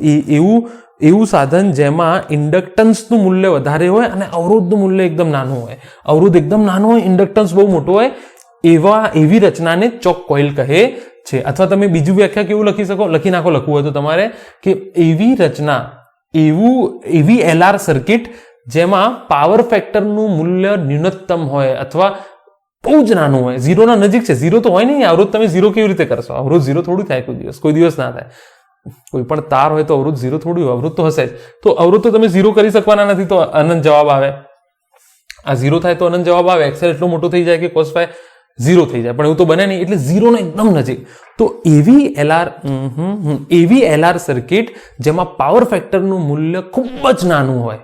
એવું સાધન જેમાં ઇન્ડક્ટન્સનું મૂલ્ય વધારે હોય અને અવરોધનું મૂલ્ય એકદમ નાનું હોય. અવરોધ એકદમ નાનો હોય, ઇન્ડક્ટન્સ બહુ મોટો હોય, એવી રચનાને ચોક કોઇલ કહે છે. અથવા તમે બીજું વ્યાખ્યા કેવું લખી શકો, લખી નાખો, લખવું હોય તો તમારે, કે એવી રચના, એવી LR સર્કિટ જેમાં પાવર ફેક્ટરનું મૂલ્ય ન્યૂનતમ હોય અથવા બહુ જ નાનું હોય, 0 ના નજીક છે. 0 તો હોય નહીં, અવરોધ તમે 0 કેવી રીતે કરશો? અવરોધ 0 થોડું થાય કોઈ દિવસ ના થાય. કોઈ પણ તાર હોય તો અવરોધ 0 થોડું હોય, અવરોધ તો હશે જ. તો અવરોધ તો તમે 0 કરી શકવાના નથી, તો અનંત જવાબ આવે. આ 0 થાય તો અનંત જવાબ આવે. XL એટલો મોટો થઈ જાય કે cos phi 0 થઈ જાય, પણ એવું તો બને નહીં, એટલે 0 નો એકદમ નજીક. તો એવી LR સર્કિટ જેમાં પાવર ફેક્ટરનું મૂલ્ય ખૂબ જ નાનું હોય,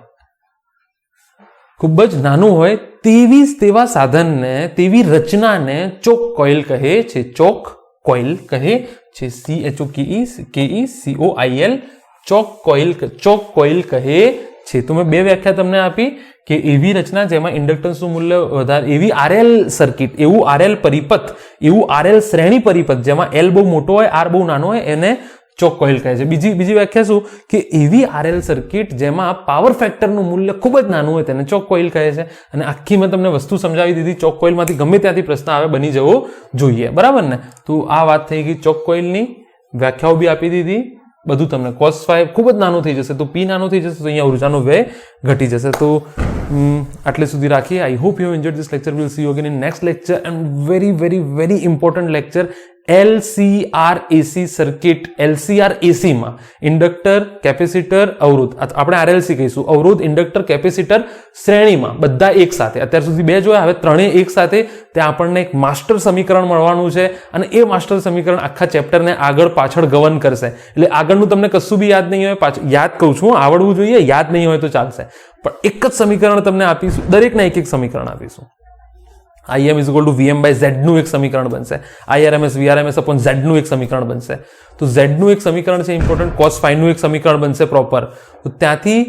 ખૂબ જ નાનું હોય, તેવા સાધનને, તેવી રચનાને ચોક કોઇલ કહે છે. ચોક કોઇલ કહે છે. CHOKECOIL, ચોક કોઇલ કહે છે. તો મેં 2 વ્યાખ્યા તમને આપી કે એવી રચના જેમાં ઇન્ડક્ટન્સનું મૂલ્ય વધારે, એવી RL સર્કિટ, એવું RL પરિપથ, એવું RL શ્રેણી પરિપથ જેમાં L બહુ મોટો હોય, R બહુ નાનો હોય, એને ચોક કોઇલ કહે છે. બીજી વ્યાખ્યા શું, કે એવી RL સર્કિટ જેમાં પાવર ફેક્ટરનું મૂલ્ય ખૂબ જ નાનું હોય તેને ચોક કોઇલ કહે છે. અને આખી મેં તમને વસ્તુ સમજાવી દીધી. ચોક કોઇલમાંથી ગમે ત્યાંથી પ્રશ્ન આવે બની જવો જોઈએ, બરાબર ને? તો આ વાત થઈ ગઈ ચોક કોઇલની, વ્યાખ્યાઓ બી આપી દીધી, બધું તમને. cos phi ખૂબ જ નાનો થઈ જશે તો P નાનો થઈ જશે, તો અહીંયા ઉર્જાનો વ્યય ઘટી જશે. તો આટલે સુધી રાખીએ. I hope you enjoyed this lecture. Will see you again in next lecture and very very very important lecture, LCR-AC circuit. LCR-AC માં ઇન્ડક્ટર, કેપેસિટર, અવરોધ, આપણે RLC કહીશું, અવરોધ, ઇન્ડક્ટર, કેપેસિટર શ્રેણીમાં બધા એક સાથે. અત્યાર સુધી 2 જોયા, હવે 3 એક સાથે. ત્યાં આપણને એક માસ્ટર સમીકરણ મળવાનું છે અને એ માસ્ટર સમીકરણ આખા ચેપ્ટરને આગળ પાછળ ગવર્ન કરશે. એટલે આગળનું તમને કશું બી યાદ નહીં હોય, યાદ કહું છું, આવડવું જોઈએ, યાદ નહીં હોય તો ચાલશે, પણ એક જ સમીકરણ તમને આપીશું, દરેકના એક સમીકરણ આપીશું. IM is equal to VM by Z નું એક સમીકરણ બનશે. IRMS VRMS upon Z નું એક સમીકરણ બનશે. તો Z નું એક સમીકરણ છે ઇમ્પોર્ટન્ટ, cos phi નું એક સમીકરણ બનશે પ્રોપર. તો ત્યાંથી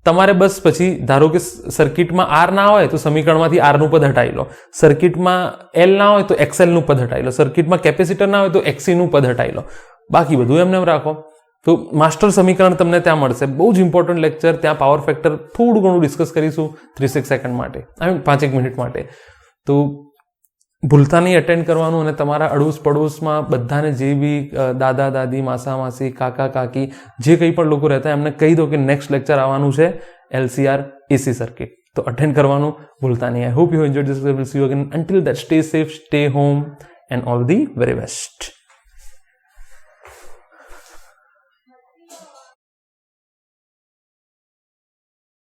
તમારે બસ પછી ધારો કે સર્કિટમાં R ના હોય તો સમીકરણમાંથી R નું પદ હટાવી લો, સર્કિટમાં L ના હોય તો XL નું પદ હટાવી લો, સર્કિટમાં કેપેસિટર ના હોય તો XC નું પદ હટાવી લો, બાકી બધું એમને રાખો. તો માસ્ટર સમીકરણ તમને ત્યાં મળશે. બહુ જ ઇમ્પોર્ટન્ટ લેક્ચર. ત્યાં પાવર ફેક્ટર થોડું ઘણું ડિસ્કસ કરીશું 3-6 સેકન્ડ માટે, 5-1 મિનિટ માટે. તો ભૂલતા નહીં અટેન્ડ કરવાનું. અને તમારા અડોશ પડોશમાં બધાને જે બી દાદા દાદી, માસા માસી, કાકા કાકી, જે કંઈ પણ લોકો રહેતા એમને કહી દો કે નેક્સ્ટ લેક્ચર આવવાનું છે LCR-AC સર્કિટ. તો અટેન્ડ કરવાનું ભૂલતા નહીં. I hope you enjoyed this. Will see you again. Until that, stay safe, stay home and all the very best.